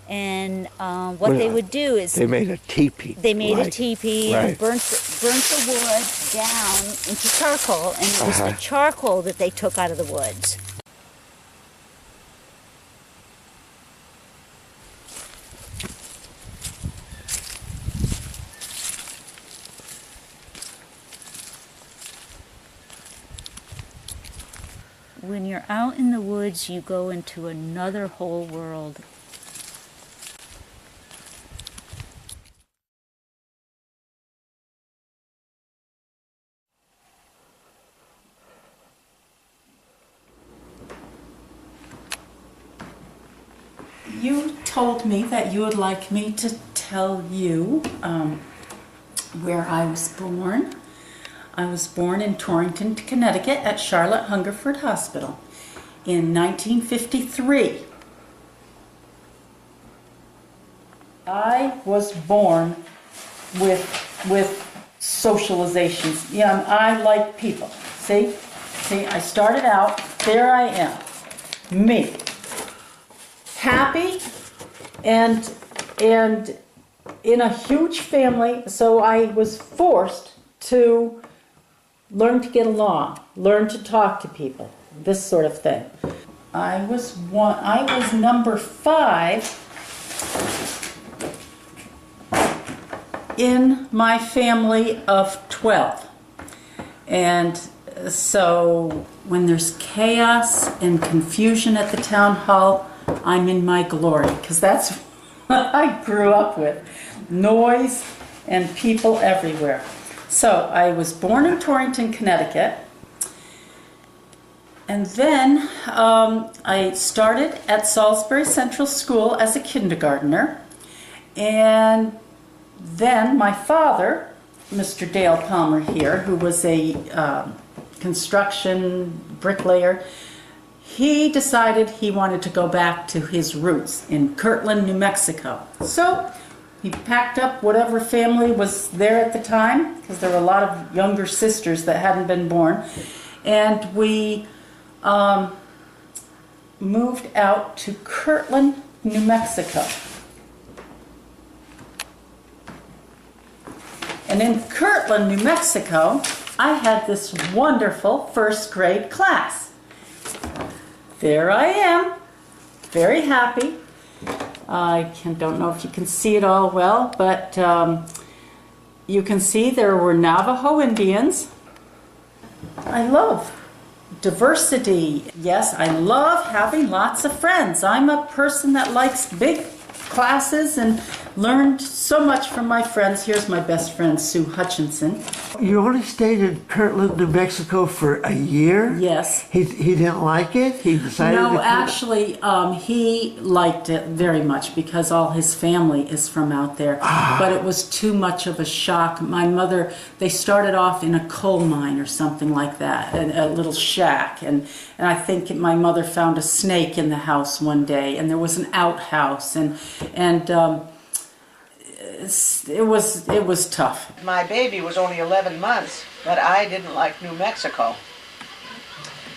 And what they would do is... They made a teepee. They made a teepee right. and burnt the wood down into charcoal, and it was the charcoal that they took out of the woods. When you're out in the woods, you go into another whole world. You told me that you would like me to tell you where I was born. I was born in Torrington, Connecticut at Charlotte Hungerford Hospital in 1953. I was born with socializations. Yeah, I like people. See, I started out, there I am, me. Happy and in a huge family, so I was forced to learn to get along, learn to talk to people, this sort of thing. I was number 5 in my family of 12. And so when there's chaos and confusion at the town hall, I'm in my glory, because that's what I grew up with. Noise and people everywhere. So I was born in Torrington, Connecticut, and then I started at Salisbury Central School as a kindergartner, and then my father, Mr. Dale Palmer here, who was a construction bricklayer, he decided he wanted to go back to his roots in Kirtland, New Mexico. So he packed up whatever family was there at the time, because there were a lot of younger sisters that hadn't been born, and we moved out to Kirtland, New Mexico. And in Kirtland, New Mexico, I had this wonderful first grade class. There I am, very happy. Don't know if you can see it all well, but you can see there were Navajo Indians. I love diversity. Yes, I love having lots of friends. I'm a person that likes big classes and learned so much from my friends. Here's my best friend, Sue Hutchinson. You only stayed in Kirtland, New Mexico for a year? Yes. He didn't like it? He decided to No, come? actually, he liked it very much because all his family is from out there. But it was too much of a shock. My mother, they started off in a coal mine or something like that, a little shack. And I think my mother found a snake in the house one day, and there was an outhouse, and it was tough. My baby was only 11 months, but I didn't like New Mexico.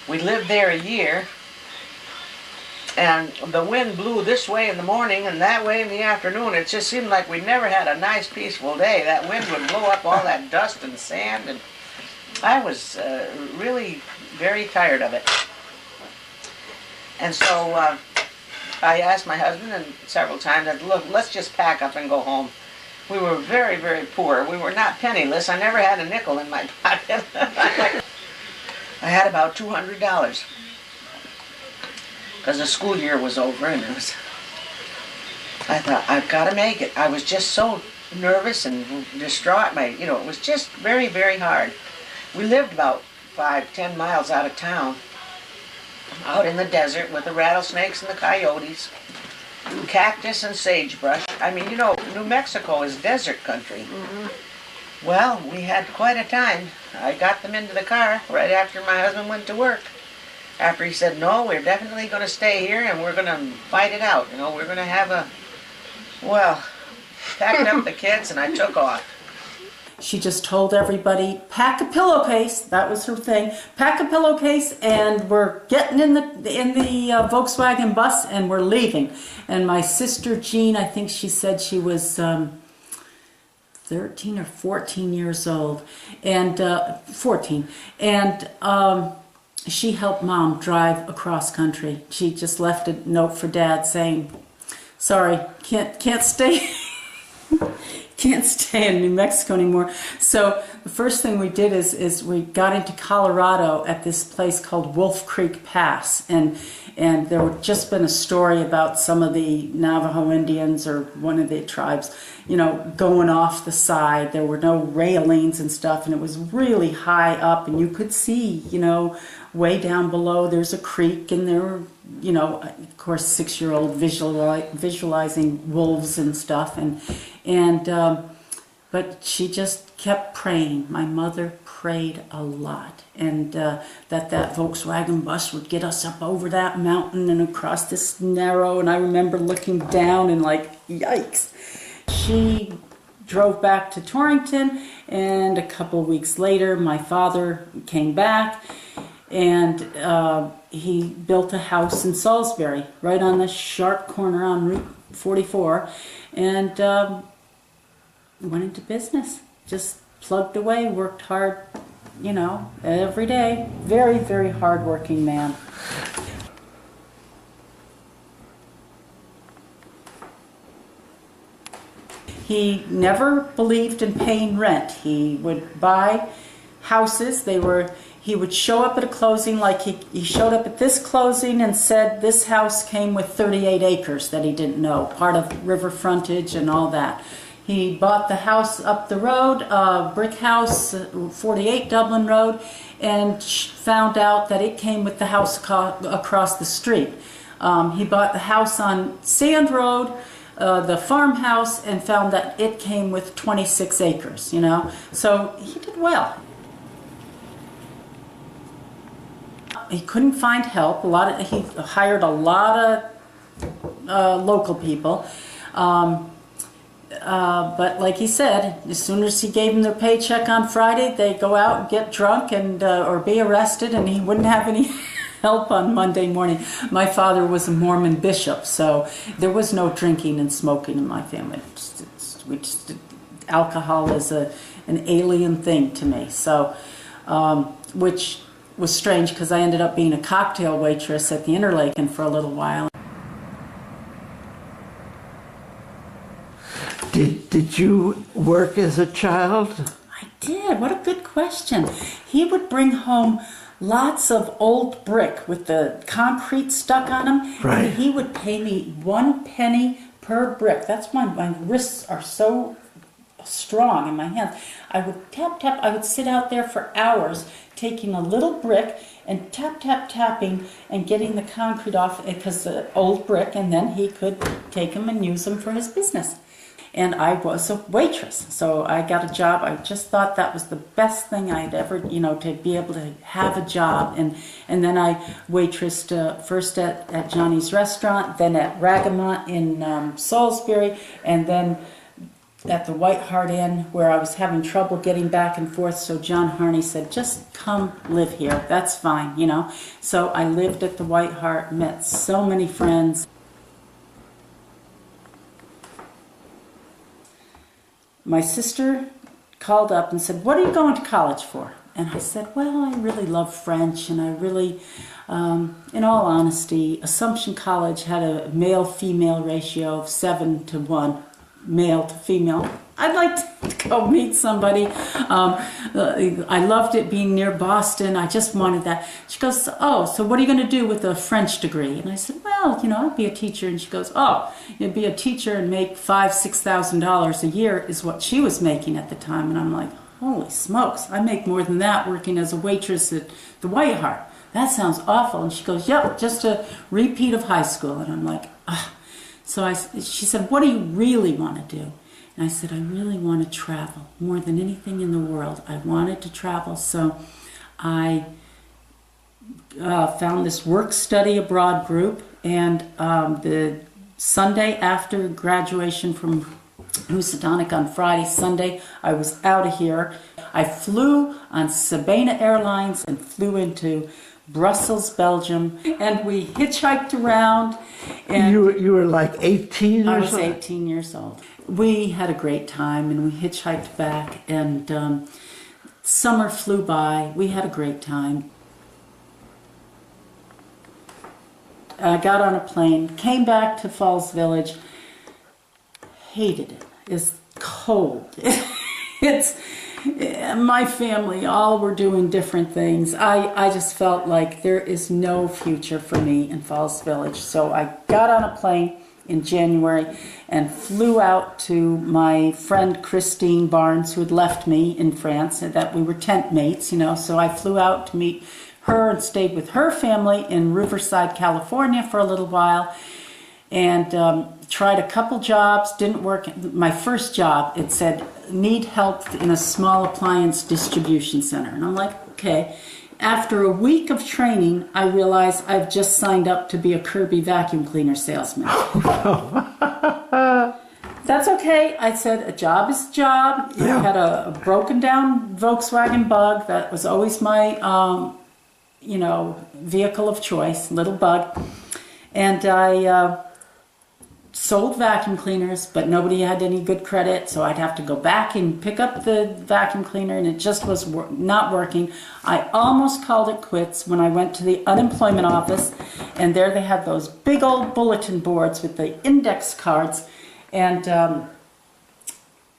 We lived there a year, and the wind blew this way in the morning and that way in the afternoon. It just seemed like we never had a nice, peaceful day. That wind would blow up all that dust and sand, and I was really very tired of it. And so I asked my husband and several times, look, let's just pack up and go home. We were very, very poor. We were not penniless. I never had a nickel in my pocket. I had about $200 because the school year was over, and I thought, I've got to make it. I was just so nervous and distraught. It was just very, very hard. We lived about 5-10 miles out of town, out in the desert with the rattlesnakes and the coyotes, cactus and sagebrush. I mean, New Mexico is desert country. Mm-hmm. Well, we had quite a time. I got them into the car right after my husband went to work. After he said, no, we're definitely going to stay here and we're going to fight it out. We're going to have packed up the kids and I took off. She just told everybody, pack a pillowcase. That was her thing. Pack a pillowcase, and we're getting in the Volkswagen bus, and we're leaving. And my sister Jean, I think she said she was 13 or 14 years old, and 14, and she helped Mom drive across country. She just left a note for Dad saying, "Sorry, can't stay." Can't stay in New Mexico anymore. So the first thing we did is we got into Colorado at this place called Wolf Creek Pass, and there had just been a story about some of the Navajo Indians or one of the tribes, going off the side. There were no railings and stuff, and it was really high up, and you could see, way down below there's a creek, and there were, of course, 6-year-old visualizing wolves and stuff, but she just kept praying. My mother prayed a lot, and that Volkswagen bus would get us up over that mountain and across this narrow, and I remember looking down and like, yikes. She drove back to Torrington, and a couple of weeks later my father came back, and he built a house in Salisbury, right on the sharp corner on Route 44, and went into business. Just plugged away, worked hard, every day. Very, very hard-working man. He never believed in paying rent. He would buy houses. He would show up at a closing, like he showed up at this closing and said this house came with 38 acres that he didn't know, part of river frontage and all that. He bought the house up the road, brick house, 48 Dublin Road, and found out that it came with the house across the street. He bought the house on Sand Road, the farmhouse, and found that it came with 26 acres, So he did well. He couldn't find help. He hired a lot of local people. But like he said, as soon as he gave them their paycheck on Friday, they'd go out and get drunk and or be arrested, and he wouldn't have any help on Monday morning. My father was a Mormon bishop, so there was no drinking and smoking in my family. Alcohol is an alien thing to me, so which was strange because I ended up being a cocktail waitress at the Interlaken for a little while. Did you work as a child? I did. What a good question. He would bring home lots of old brick with the concrete stuck on them. Right. And he would pay me 1 penny per brick. That's why my wrists are so strong in my hands. I would tap, tap. I would sit out there for hours taking a little brick and tap, tap, tapping and getting the concrete off because the old brick, and then he could take them and use them for his business. And I was a waitress, so I got a job. I just thought that was the best thing I'd ever, to be able to have a job. And then I waitressed first at Johnny's Restaurant, then at Ragamont in Salisbury, and then at the White Hart Inn, where I was having trouble getting back and forth. So John Harney said, just come live here. That's fine, So I lived at the White Hart, met so many friends. My sister called up and said, what are you going to college for? And I said, well, I really love French, and I really, in all honesty, Assumption College had a male-female ratio of 7-to-1, male to female. I'd like to go meet somebody. I loved it being near Boston. I just wanted that. She goes, oh, so what are you going to do with a French degree? And I said, well, I'll be a teacher. And she goes, oh, you'd be a teacher and make $5,000-$6,000 a year is what she was making at the time. And I'm like, holy smokes, I make more than that working as a waitress at the White Hart. That sounds awful. And she goes, yep, just a repeat of high school. And I'm like, ah. So she said, what do you really want to do? And I said, I really want to travel more than anything in the world. I wanted to travel, so I found this work-study abroad group, and the Sunday after graduation from Housatonic on Friday, Sunday, I was out of here. I flew on Sabena Airlines and flew into Brussels, Belgium, and we hitchhiked around. And you were like 18 or something? I was 18 years old. We had a great time, and we hitchhiked back, and summer flew by. We had a great time. I got on a plane, came back to Falls Village, hated it. It's cold. My family, all were doing different things. I just felt like there is no future for me in Falls Village. So I got on a plane in January and flew out to my friend Christine Barnes, who had left me in France, and that we were tent mates, So I flew out to meet her and stayed with her family in Riverside, California for a little while. And tried a couple jobs, didn't work. My first job, it said, need help in a small appliance distribution center. And I'm like, okay. After a week of training, I realized I've just signed up to be a Kirby vacuum cleaner salesman. That's okay. I said, a job is a job. Yeah. I had a broken down Volkswagen Bug. That was always my, vehicle of choice, little Bug. And I sold vacuum cleaners, but nobody had any good credit, so I'd have to go back and pick up the vacuum cleaner, and it just was not working. I almost called it quits when I went to the unemployment office, and there they had those big old bulletin boards with the index cards, and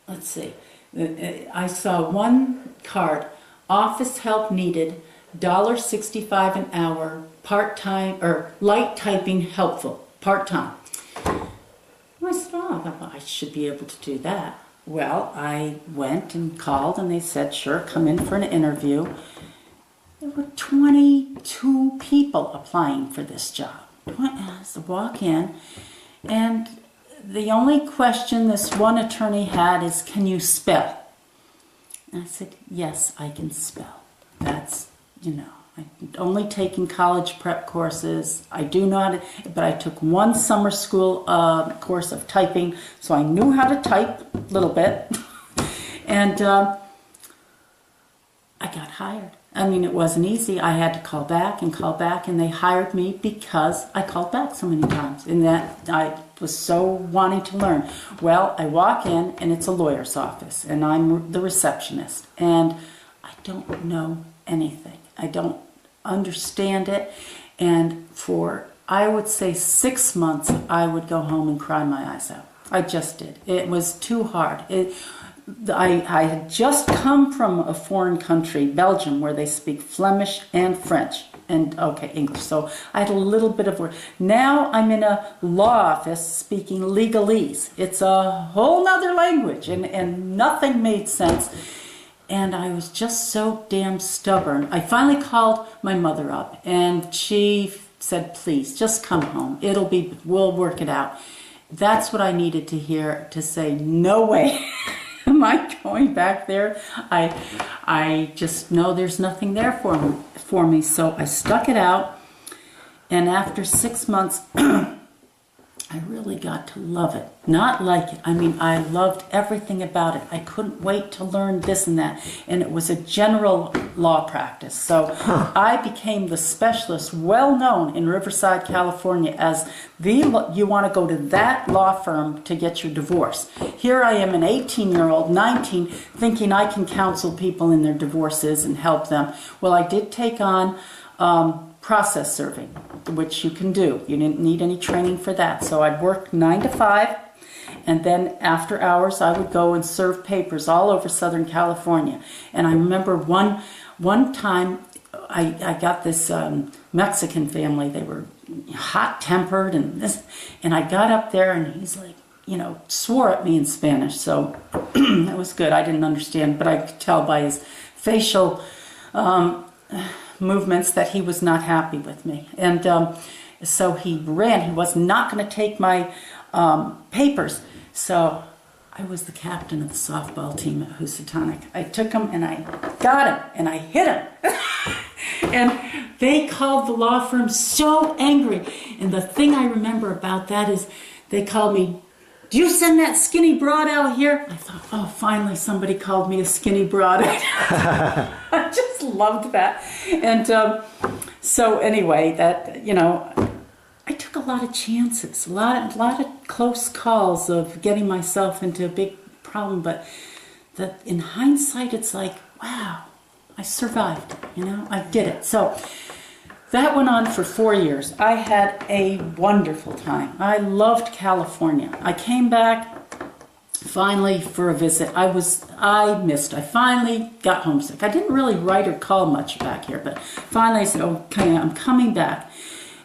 let's see, I saw one card, office help needed, $1.65 an hour, part-time, or light typing helpful, part-time. I said, oh, I should be able to do that. Well, I went and called, and they said, sure, come in for an interview. There were 22 people applying for this job. So walk in, and the only question this one attorney had is, can you spell? And I said, yes, I can spell. That's, I'm only taking college prep courses. I do not, but I took one summer school course of typing, so I knew how to type a little bit. And I got hired. I mean, it wasn't easy. I had to call back, and they hired me because I called back so many times, and that I was so wanting to learn. Well, I walk in, and it's a lawyer's office, and I'm the receptionist, and I don't know anything. I don't understand it, and for, I would say, 6 months, I would go home and cry my eyes out. I just did. It was too hard. I had just come from a foreign country, Belgium, where they speak Flemish and French and, English. So I had a little bit of work. Now I'm in a law office speaking legalese. It's a whole nother language, and nothing made sense. And I was just so damn stubborn. I finally called my mother up, and she said, please, just come home. We'll work it out. That's what I needed to hear, to say, no way. Am I going back there? I just know there's nothing there for me. So I stuck it out, and after 6 months, I really got to love it. Not like it. I mean, I loved everything about it. I couldn't wait to learn this and that. And it was a general law practice. So I became the specialist, well known in Riverside, California, as you want to go to that law firm to get your divorce. Here I am, an 18-year-old, 19, thinking I can counsel people in their divorces and help them. Well, I did take on process serving, which you can do. You didn't need any training for that. So I'd work 9 to 5, and then after hours I would go and serve papers all over Southern California. And I remember one time I got this Mexican family. They were hot-tempered and I got up there, and he's like, swore at me in Spanish. So that was good. I didn't understand, but I could tell by his facial movements that he was not happy with me. And so he ran. He was not going to take my papers. So I was the captain of the softball team at Housatonic. I took him, and I got him, and I hit him. And they called the law firm so angry. And the thing I remember about that is they called me, do you send that skinny broad out here? I thought, oh, finally somebody called me a skinny broad. I just loved that. And so anyway, that, I took a lot of chances, a lot of close calls of getting myself into a big problem. But in hindsight, it's like, wow, I survived, I did it. So that went on for 4 years. I had a wonderful time. I loved California. I came back finally for a visit. I finally got homesick. I didn't really write or call much back here, but finally I said, okay, I'm coming back.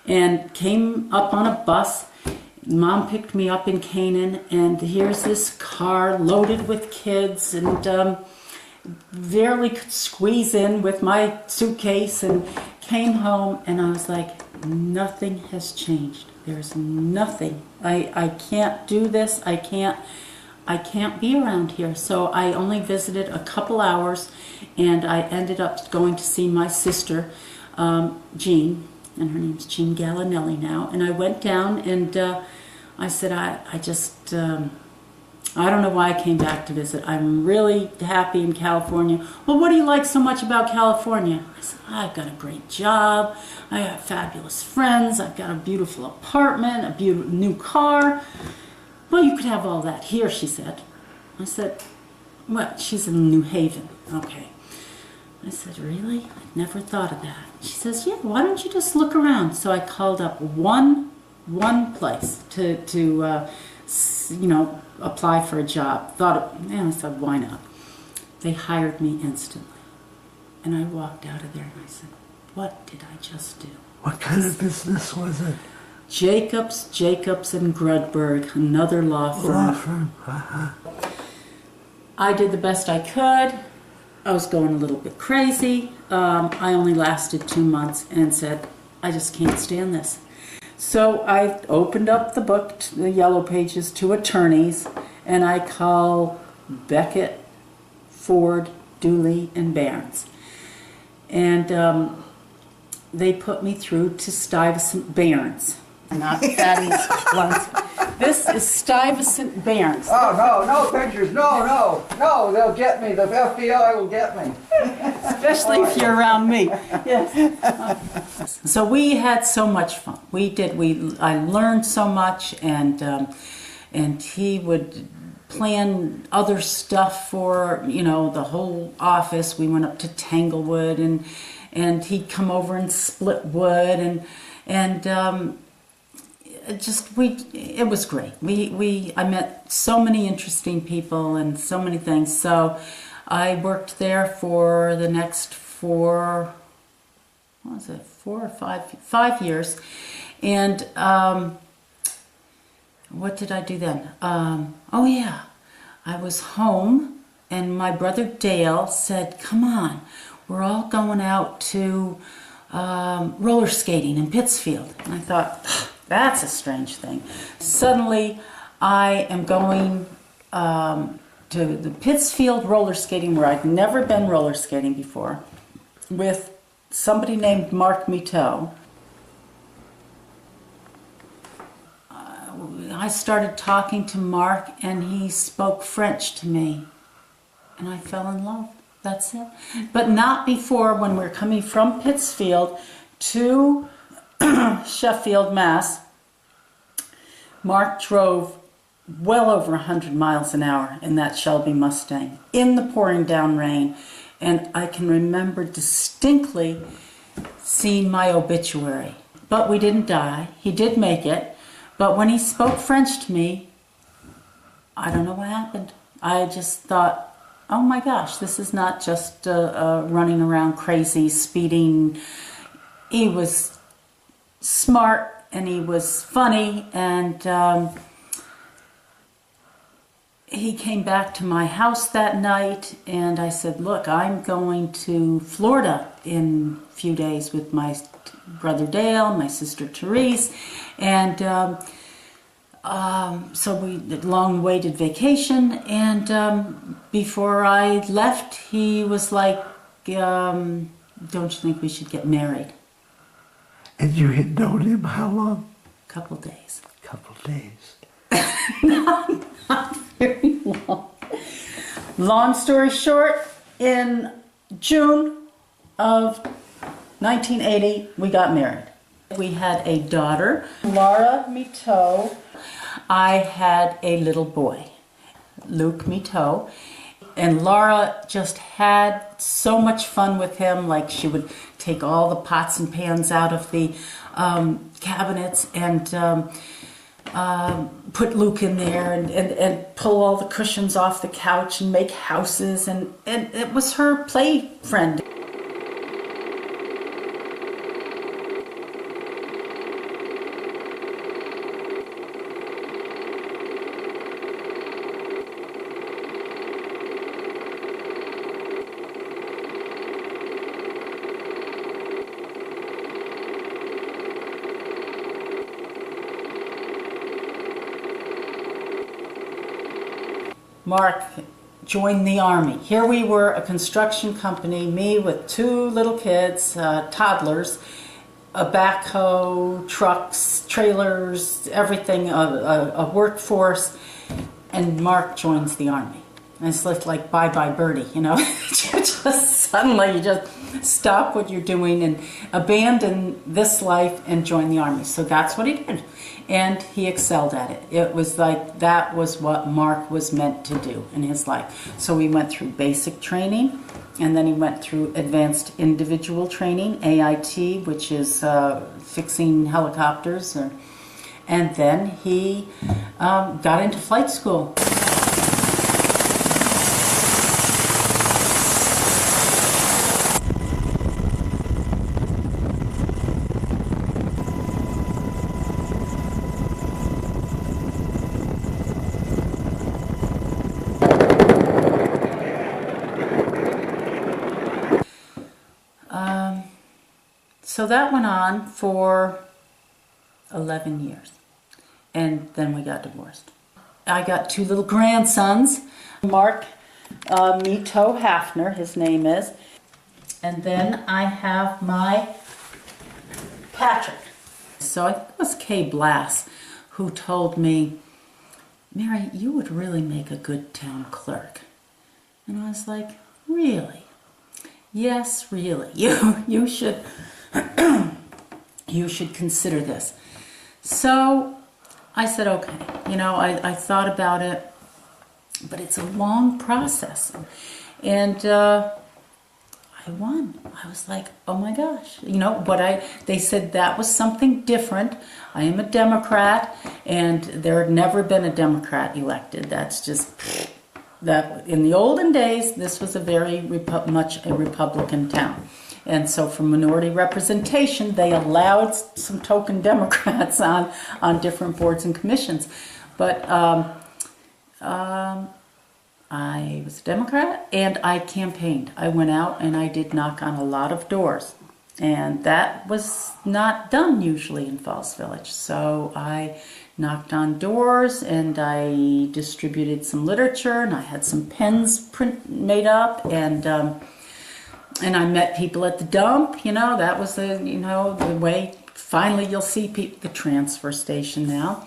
And came up on a bus. Mom picked me up in Canaan, and here's this car loaded with kids, and barely could squeeze in with my suitcase, and came home, and I was like, nothing has changed. There's nothing. I can't do this. I can't be around here. So I only visited a couple hours, and I ended up going to see my sister, Jean, and her name's Jean Gallinelli now. And I went down, and I said, I don't know why I came back to visit. I'm really happy in California. Well, what do you like so much about California? I said, I've got a great job. I have fabulous friends. I've got a beautiful apartment, a beautiful new car. Well, you could have all that here, she said. I said, well, she's in New Haven. Okay. I said, really? I'd never thought of that. She says, yeah, why don't you just look around? So I called up one place to apply for a job. I said, why not? They hired me instantly. And I walked out of there and I said, what did I just do? What kind of business was it? Jacobs and Grudberg, another law firm. Law firm. Uh-huh. I did the best I could. I was going a little bit crazy. I only lasted 2 months and said, I just can't stand this. So I opened up the book, the yellow pages, to attorneys, and I call Beckett, Ford, Dooley, and Barnes. And they put me through to Stuyvesant Barnes, not Thaddeus Blunt. This is Stuyvesant Barnes. Oh, no pictures. No, they'll get me. The FBI will get me. Especially if you're around me. Yes. So we had so much fun. I learned so much, and he would plan other stuff for, the whole office. We went up to Tanglewood, and he'd come over and split wood, and it was great. I met so many interesting people and so many things. So I worked there for the next 4 or 5 years. And what did I do then? I was home, and my brother Dale said, "Come on, we're all going out to roller skating in Pittsfield." And I thought, that's a strange thing. Suddenly, I am going to the Pittsfield roller skating, where I'd never been roller skating before, with somebody named Mark Miteau. I started talking to Mark, and he spoke French to me, and I fell in love. That's it. But not before, when we were coming from Pittsfield to Sheffield, Mass. Mark drove well over 100 miles an hour in that Shelby Mustang in the pouring down rain, and I can remember distinctly seeing my obituary. But we didn't die. He did make it. But when he spoke French to me, I don't know what happened. I just thought, oh my gosh, this is not just running around crazy, speeding. He was smart, and he was funny, and he came back to my house that night, and I said, look, I'm going to Florida in a few days with my brother Dale, my sister Therese, and so we did long-awaited vacation, and before I left, he was like, don't you think we should get married? And you had known him how long? Couple days. Couple days. Not very long. Long story short, in June of 1980, we got married. We had a daughter, Laura Miteau. I had a little boy, Luke Miteau. And Laura just had so much fun with him. Like, she would take all the pots and pans out of the cabinets and put Luke in there and pull all the cushions off the couch and make houses. And it was her play friend. Mark joined the Army. Here we were, a construction company, me with 2 little kids, toddlers, a backhoe, trucks, trailers, everything, a workforce, and Mark joins the Army. And it's like bye-bye birdie, just suddenly you just stop what you're doing and abandon this life and join the Army. So that's what he did. And he excelled at it. It was like that was what Mark was meant to do in his life. So we went through basic training, and then he went through advanced individual training, AIT, which is fixing helicopters. And then he got into flight school. So that went on for 11 years, and then we got divorced. I got 2 little grandsons, Mark Miteau Hafner, his name is, and then I have my Patrick. So I think it was Kay Blass who told me, Mary, you would really make a good town clerk. And I was like, really? Yes, really. You should you should consider this. So I said, okay. You know, I thought about it, but it's a long process. And I won. I was like, oh my gosh. You know, they said that was something different. I am a Democrat, and there had never been a Democrat elected. That's just, that in the olden days, this was a very much a Republican town. And so for minority representation, they allowed some token Democrats on different boards and commissions. But I was a Democrat, and I campaigned. I went out and I did knock on a lot of doors. And that was not done usually in Falls Village. So I knocked on doors, and I distributed some literature, and I had some pens made up, and I met people at the dump. You know, that was the way. Finally, you'll see the transfer station now.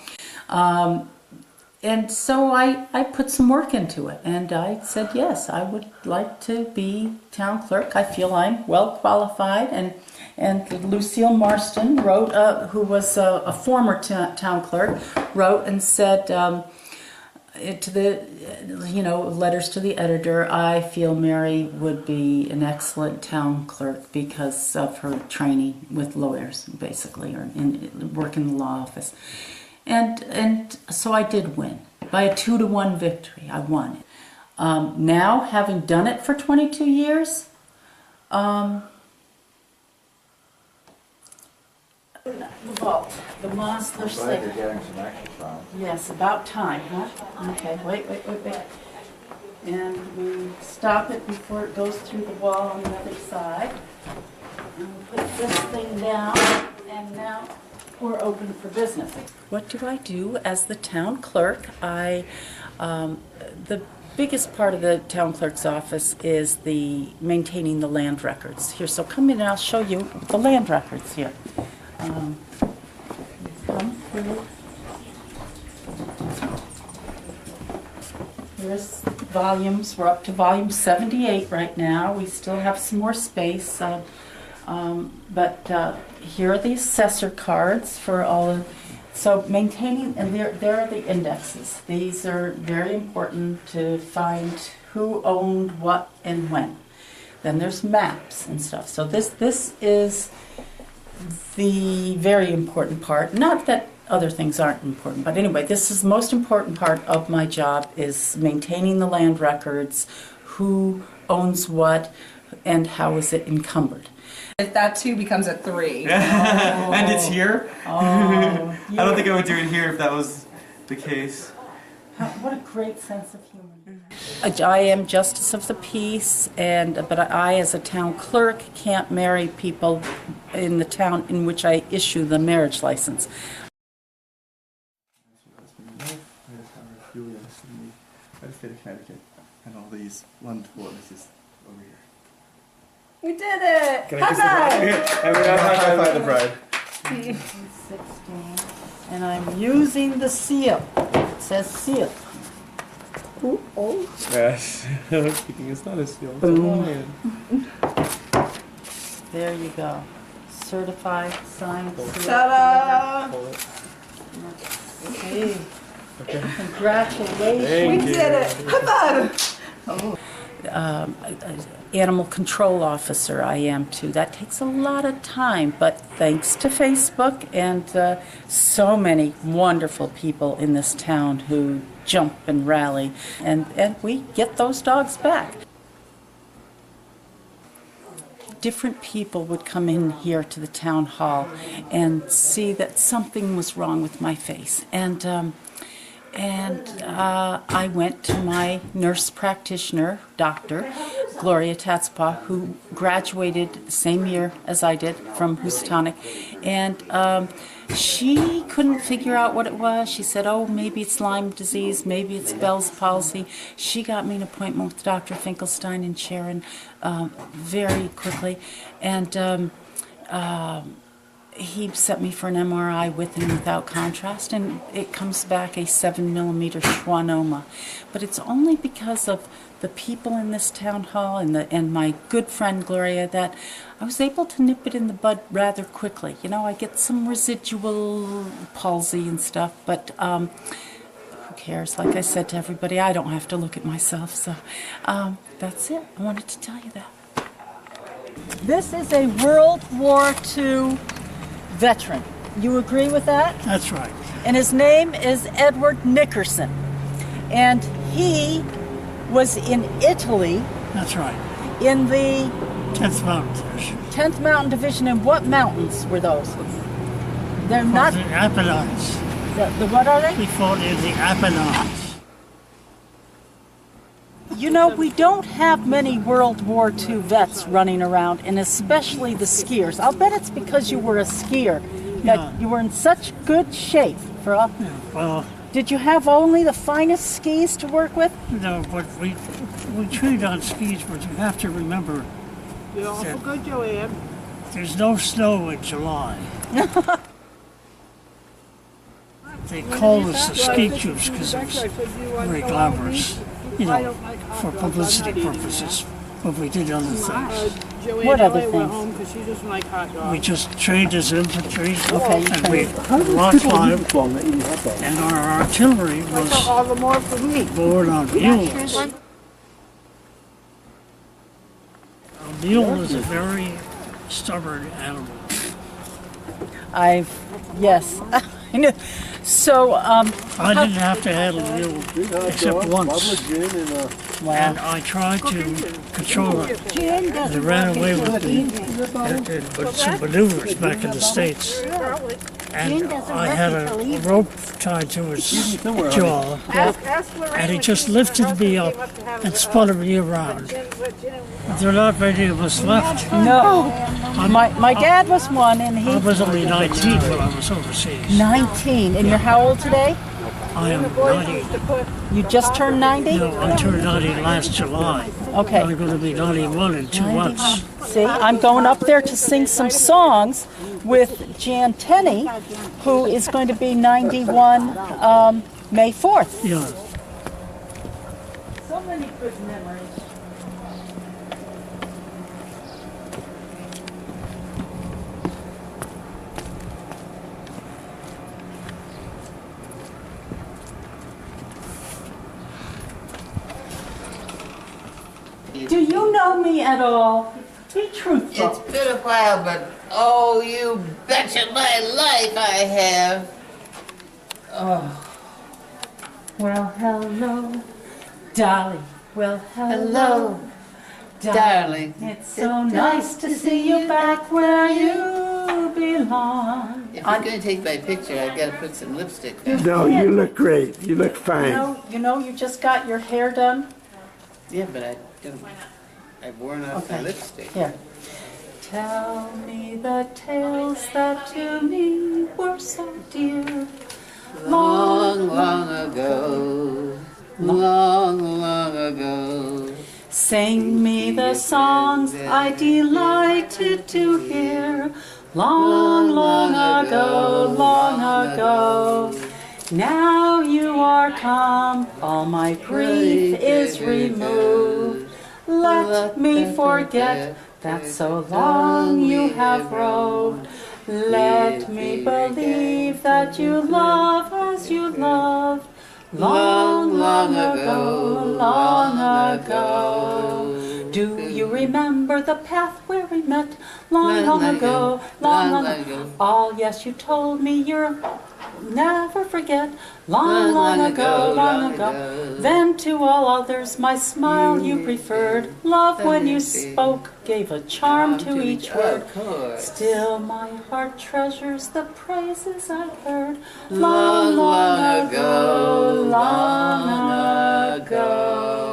And so I put some work into it, and I said, yes, I would like to be town clerk. I feel I'm well qualified. And Lucille Marston wrote, who was a former town clerk, wrote and said to the, letters to the editor, I feel Mary would be an excellent town clerk because of her training with lawyers, basically, or work in the law office. And so I did win. By a 2-to-1 victory, I won it. Now, having done it for 22 years, the vault, the monster Glad you're getting some exercise. Yes, about time, huh? Okay, wait. And we stop it before it goes through the wall on the other side. And we put this thing down, and now we're open for business. What do I do as the town clerk? The biggest part of the town clerk's office is the maintaining the land records. Here, so come in and I'll show you the land records here. Come through. Here's volumes. We're up to volume 78 right now. We still have some more space. But here are the assessor cards for all of, so maintaining, and there are the indexes. These are very important to find who owned what and when. Then there's maps and stuff. So this is the very important part. Not that other things aren't important, but anyway, this is the most important part of my job, is maintaining the land records, who owns what, and how is it encumbered. That 2 becomes a 3. And it's here? Oh, I don't think I would do it here if that was the case. What a great sense of humor. I am justice of the peace, but I, as a town clerk, can't marry people in the town in which I issue the marriage license. Connecticut, and all these wonderful witnesses over here. We did it! Can I kiss the bride? I mean, high five the bride. 16, and I'm using the seal. It says seal. Ooh, oh. Yes, it's not a seal. It's Boom. a lion. There you go. Certified, signed, sealed. Ta-da! Okay. Congratulations. Thank We you. did it! High five! Animal control officer I am too. That takes a lot of time, but thanks to Facebook and so many wonderful people in this town who jump and rally, and we get those dogs back. Different people would come in here to the town hall and see that something was wrong with my face, and I went to my nurse practitioner, doctor, Gloria Tatspaw, who graduated the same year as I did from Housatonic, and she couldn't figure out what it was. She said, oh, maybe it's Lyme disease, maybe it's Bell's palsy. She got me an appointment with Dr. Finkelstein and Sharon very quickly, and he sent me for an MRI with and without contrast, and it comes back a 7mm schwannoma. But it's only because of the people in this town hall and my good friend Gloria that I was able to nip it in the bud rather quickly. You know, I get some residual palsy and stuff, but who cares? Like I said to everybody, I don't have to look at myself. So that's it. I wanted to tell you that. This is a World War II veteran. You agree with that? That's right. And his name is Edward Nickerson. And he was in Italy. That's right. In the 10th Mountain Division. 10th Mountain Division. And what mountains were those? They're not... The Apennines. The what are they? We fought in the Apennines. You know, we don't have many World War II vets running around, and especially the skiers. I'll bet it's because you were a skier, that you were in such good shape for all. Yeah, well, did you have only the finest skis to work with? No, but we trained on skis, but you have to remember that there's no snow in July. They called us the ski tubes because it was very glamorous, you know, for publicity purposes. But we did other things. What other things? We just trained as infantry, Okay, and we rock climbed, and our artillery was born on mules. A mule is a very stubborn animal. Yes. I know. So, I didn't have to handle a mule except once. Wow. And I tried to control it. And it ran away with me with some maneuvers back in the States. And I had a rope tied to its jaw, and it just lifted me up and spun me around. But there are not many of us left. No. My dad was one, and he... I was only 19 when I was overseas. 19. And you're how old today? I am 90. You just turned 90? No, I turned 90 last July. Okay. I'm going to be 91 in 2 months. See, I'm going up there to sing some songs with Jan Tenney, who is going to be 91 May 4th. Yeah. So many good memories. Do you know me at all? Be truthful. It's been a while, but oh, you betcha my life I have. Oh. Well, hello, Dolly. Well, hello, darling. It's so nice to see you back where you belong. If you're going to take my picture, I've got to put some lipstick on. No, you look great. You look fine. You just got your hair done? Yeah, but I don't. I've worn off my lipstick. Here. Tell me the tales that to me were so dear. Long, long ago. Long, long ago. Sing me the songs I delighted to hear. Long, long ago, long ago. Now you are come, all my grief is removed. Let me forget that so long you have roved. Let me believe that you love as you loved. Long, long ago, long ago. Do you remember the path where we met? Long, long ago, long ago. Oh, yes, you told me you're never forget. Long, long ago, long ago. Then to all others my smile you preferred. Love when you spoke gave a charm to each word. Still my heart treasures the praises I heard. Long, long ago, long ago.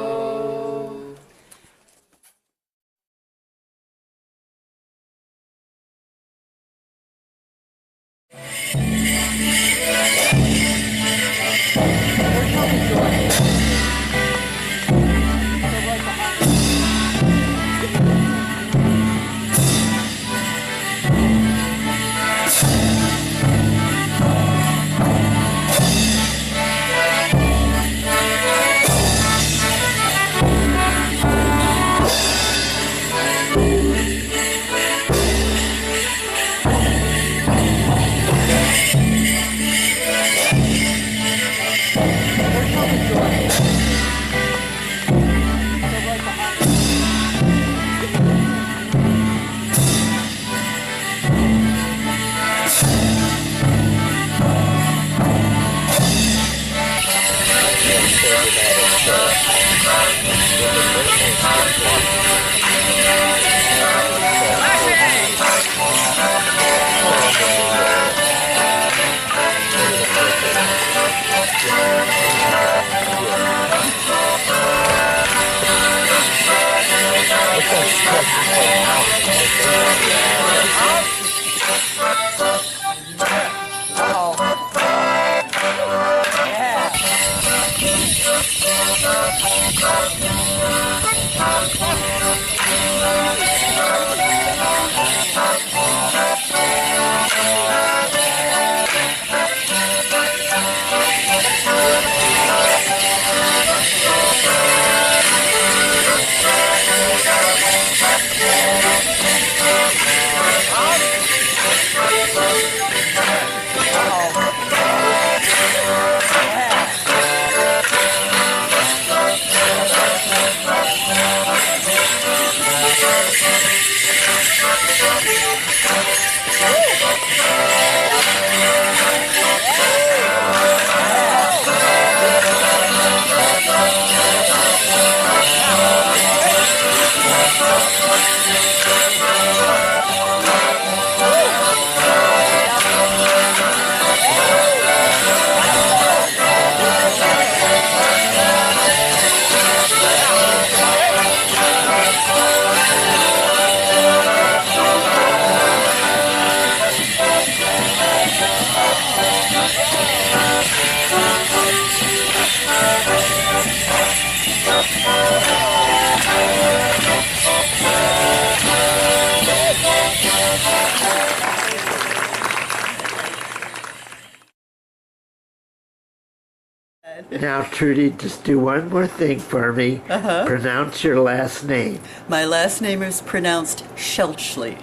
Now, Trudy, just do one more thing for me. Pronounce your last name. My last name is pronounced Schaelehli.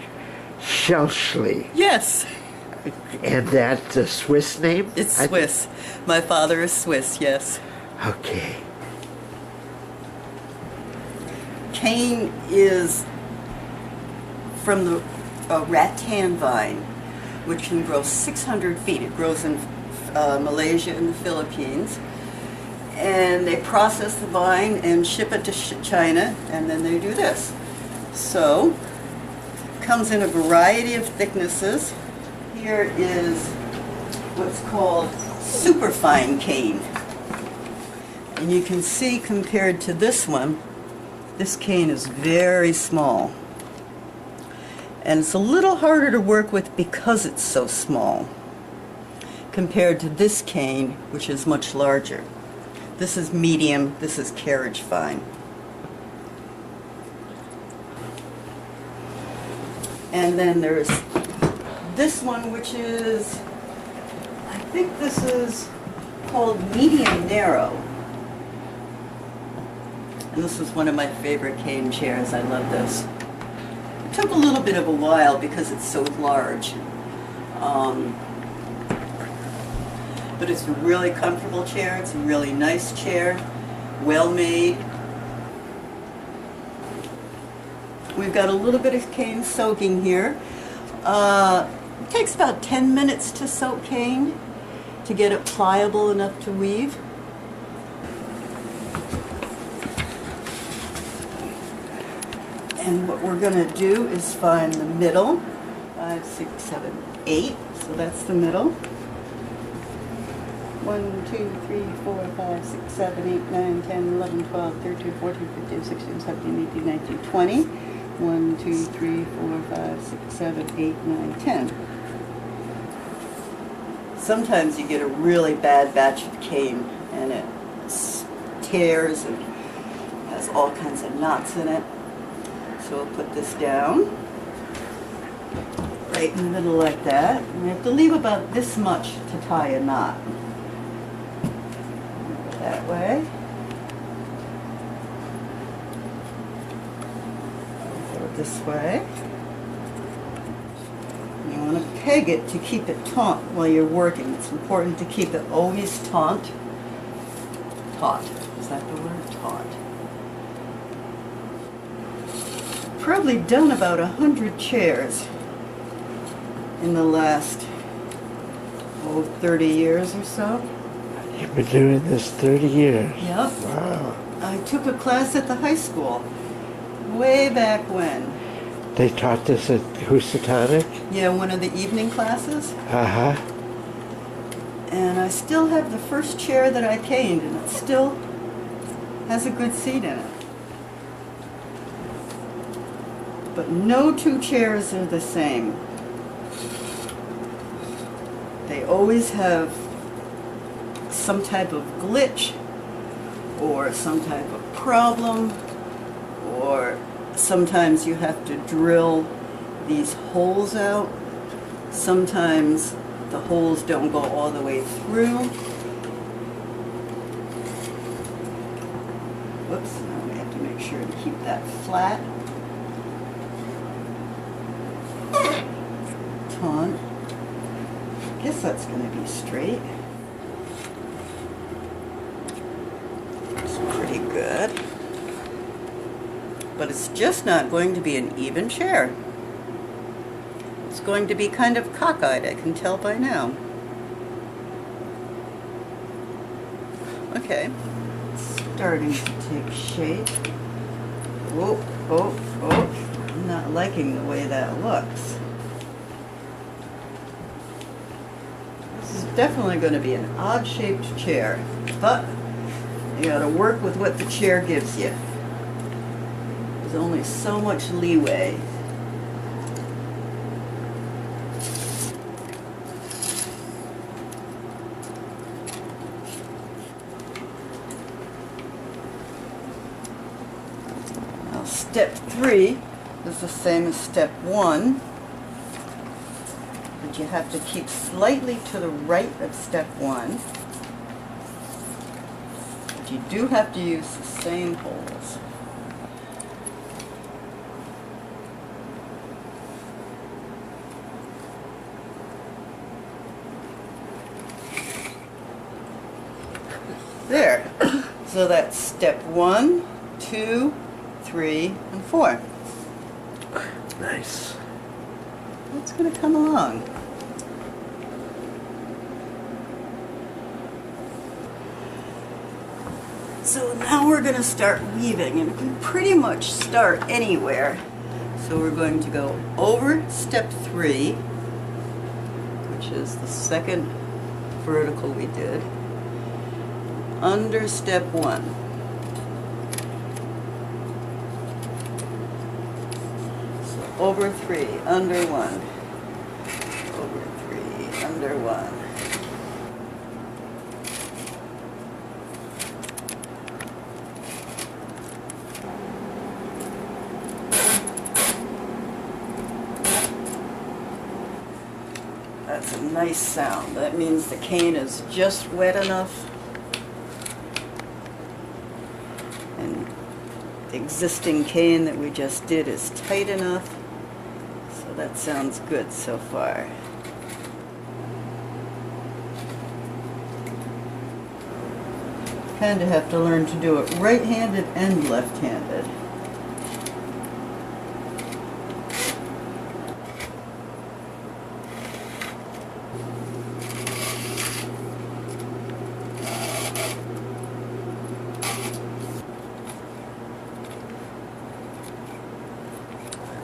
Schaelehli. Yes. And that's a Swiss name? It's Swiss. My father is Swiss, yes. Okay. Cane is from the rattan vine, which can grow 600 feet. It grows in Malaysia and the Philippines. And they process the vine and ship it to China, and then they do this. So, comes in a variety of thicknesses. Here is what's called superfine cane. And you can see compared to this one, this cane is very small. And it's a little harder to work with because it's so small, compared to this cane, which is much larger. This is medium, this is carriage fine. And then there's this one, which is, I think this is called medium narrow. And this is one of my favorite cane chairs. I love this. It took a little bit of a while because it's so large. But it's a really comfortable chair. It's a really nice chair, well made. We've got a little bit of cane soaking here. It takes about 10 minutes to soak cane to get it pliable enough to weave. And what we're going to do is find the middle. 5, 6, 7, 8. So that's the middle. 1, 2, 3, 4, 5, 6, 7, 8, 9, 10, 11, 12, 13, 14, 15, 16, 17, 18, 19, 20. 1, 2, 3, 4, 5, 6, 7, 8, 9, 10. Sometimes you get a really bad batch of cane and it tears and has all kinds of knots in it. So we'll put this down right in the middle like that. And we have to leave about this much to tie a knot. That way. Go this way. You want to peg it to keep it taut while you're working. It's important to keep it always taut. Taut. Is that the word? Taut. Probably done about 100 chairs in the last 30 years or so. You've been doing this 30 years? Yep. Wow. I took a class at the high school way back when. They taught this at Housatonic? Yeah, one of the evening classes. Uh-huh. And I still have the first chair that I caned, and it still has a good seat in it. But no two chairs are the same. They always have some type of glitch or some type of problem, or sometimes you have to drill these holes out. Sometimes the holes don't go all the way through. Whoops, now we have to make sure to keep that flat. Taunt. I guess that's going to be straight. It's pretty good. But it's just not going to be an even chair. It's going to be kind of cockeyed, I can tell by now. Okay, it's starting to take shape. Oh, oh, oh, I'm not liking the way that looks. This is definitely going to be an odd-shaped chair, but you got to work with what the chair gives you. There's only so much leeway. Now step 3 is the same as step 1, but you have to keep slightly to the right of step 1. But you do have to use the same holes. There. So that's step 1, 2, 3, and 4. Nice. It's going to come along. So now we're going to start weaving, and we can pretty much start anywhere. So we're going to go over step 3, which is the second vertical we did, under step 1. So over 3, under 1, over 3, under 1. That's a nice sound. That means the cane is just wet enough. And the existing cane that we just did is tight enough. So that sounds good so far. Kind of have to learn to do it right-handed and left-handed.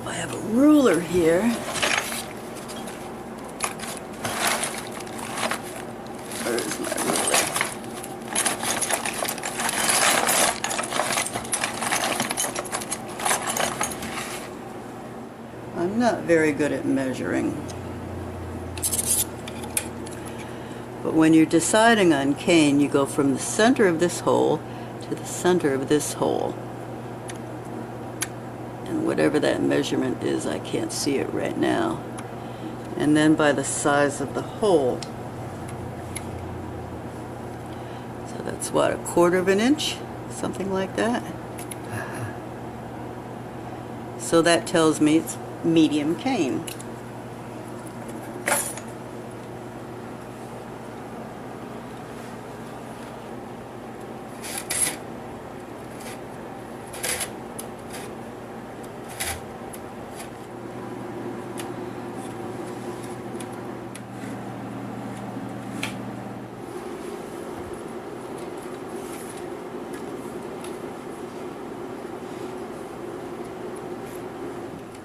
I have a ruler here. Where's my ruler? I'm not very good at measuring. But when you're deciding on cane, you go from the center of this hole to the center of this hole. And whatever that measurement is, I can't see it right now. And then by the size of the hole. So that's what, 1/4 of an inch? Something like that. So that tells me it's medium cane.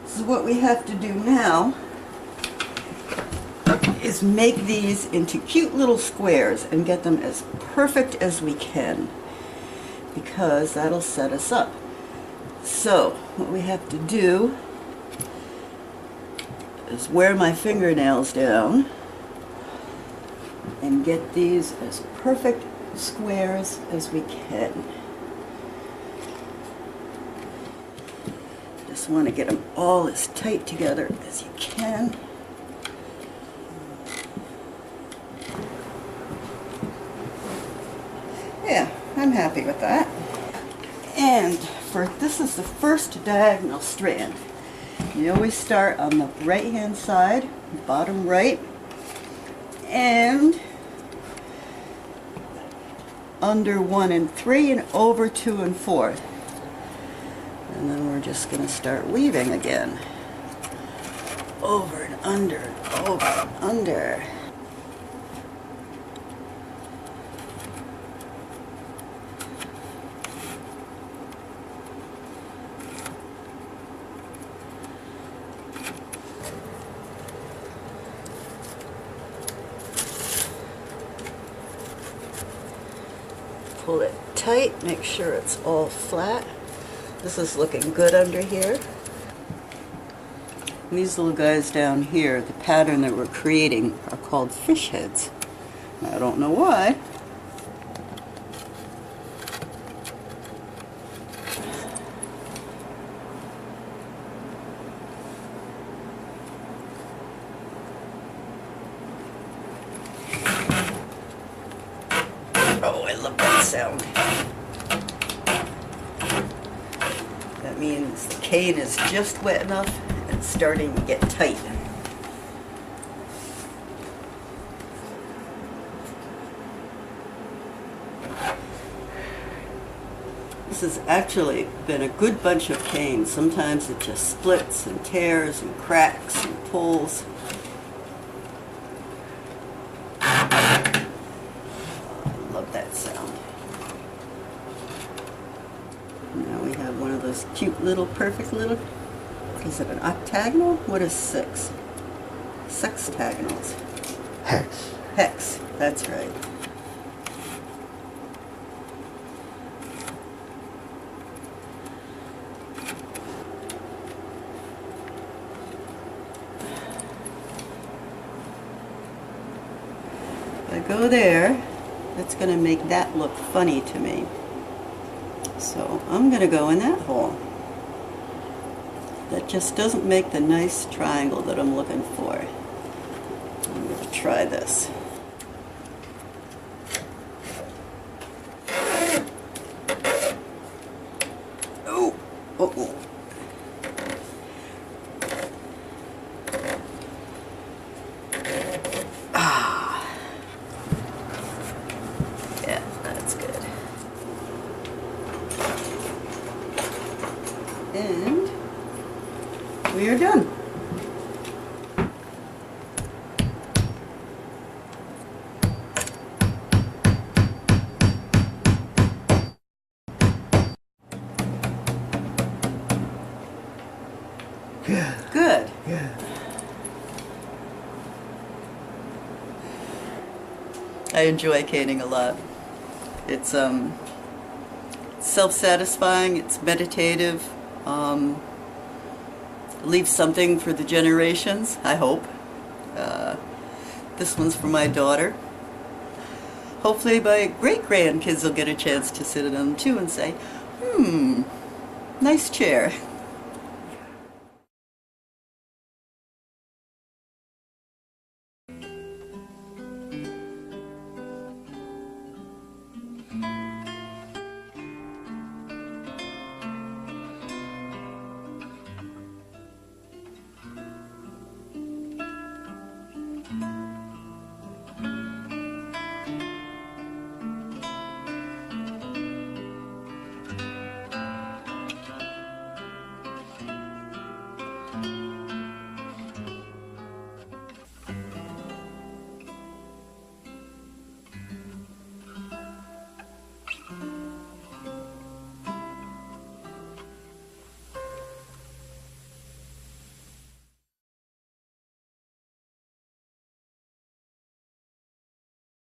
So what we have to do now is make these into cute little squares and get them as perfect as we can, because that'll set us up. So what we have to do is wear my fingernails down and get these as perfect squares as we can. Just want to get them all as tight together as you can. Yeah, I'm happy with that. And this is the first diagonal strand. You always start on the right hand side, bottom right, and under 1 and 3 and over 2 and 4. And then we're just going to start weaving again. Over and under, over and under. Pull it tight, make sure it's all flat. This is looking good under here. And these little guys down here, the pattern that we're creating, are called fish heads. I don't know why. Oh, I love that sound. That means the cane is just wet enough and it's starting to get tight. This has actually been a good bunch of canes. Sometimes it just splits and tears and cracks and pulls. I love that sound. Now we have one of those cute little, perfect little, is it an octagonal? What is 6? Sextagonals. Hex. Hex, that's right. If I go there, that's going to make that look funny to me. So I'm going to go in that hole. That just doesn't make the nice triangle that I'm looking for. I'm going to try this. Oh, oh. Ah. Yeah, that's good. And we are done. Good. Good. Good. I enjoy caning a lot. It's self-satisfying, it's meditative, leaves something for the generations, I hope. This one's for my daughter. Hopefully my great-grandkids will get a chance to sit in them too and say, nice chair.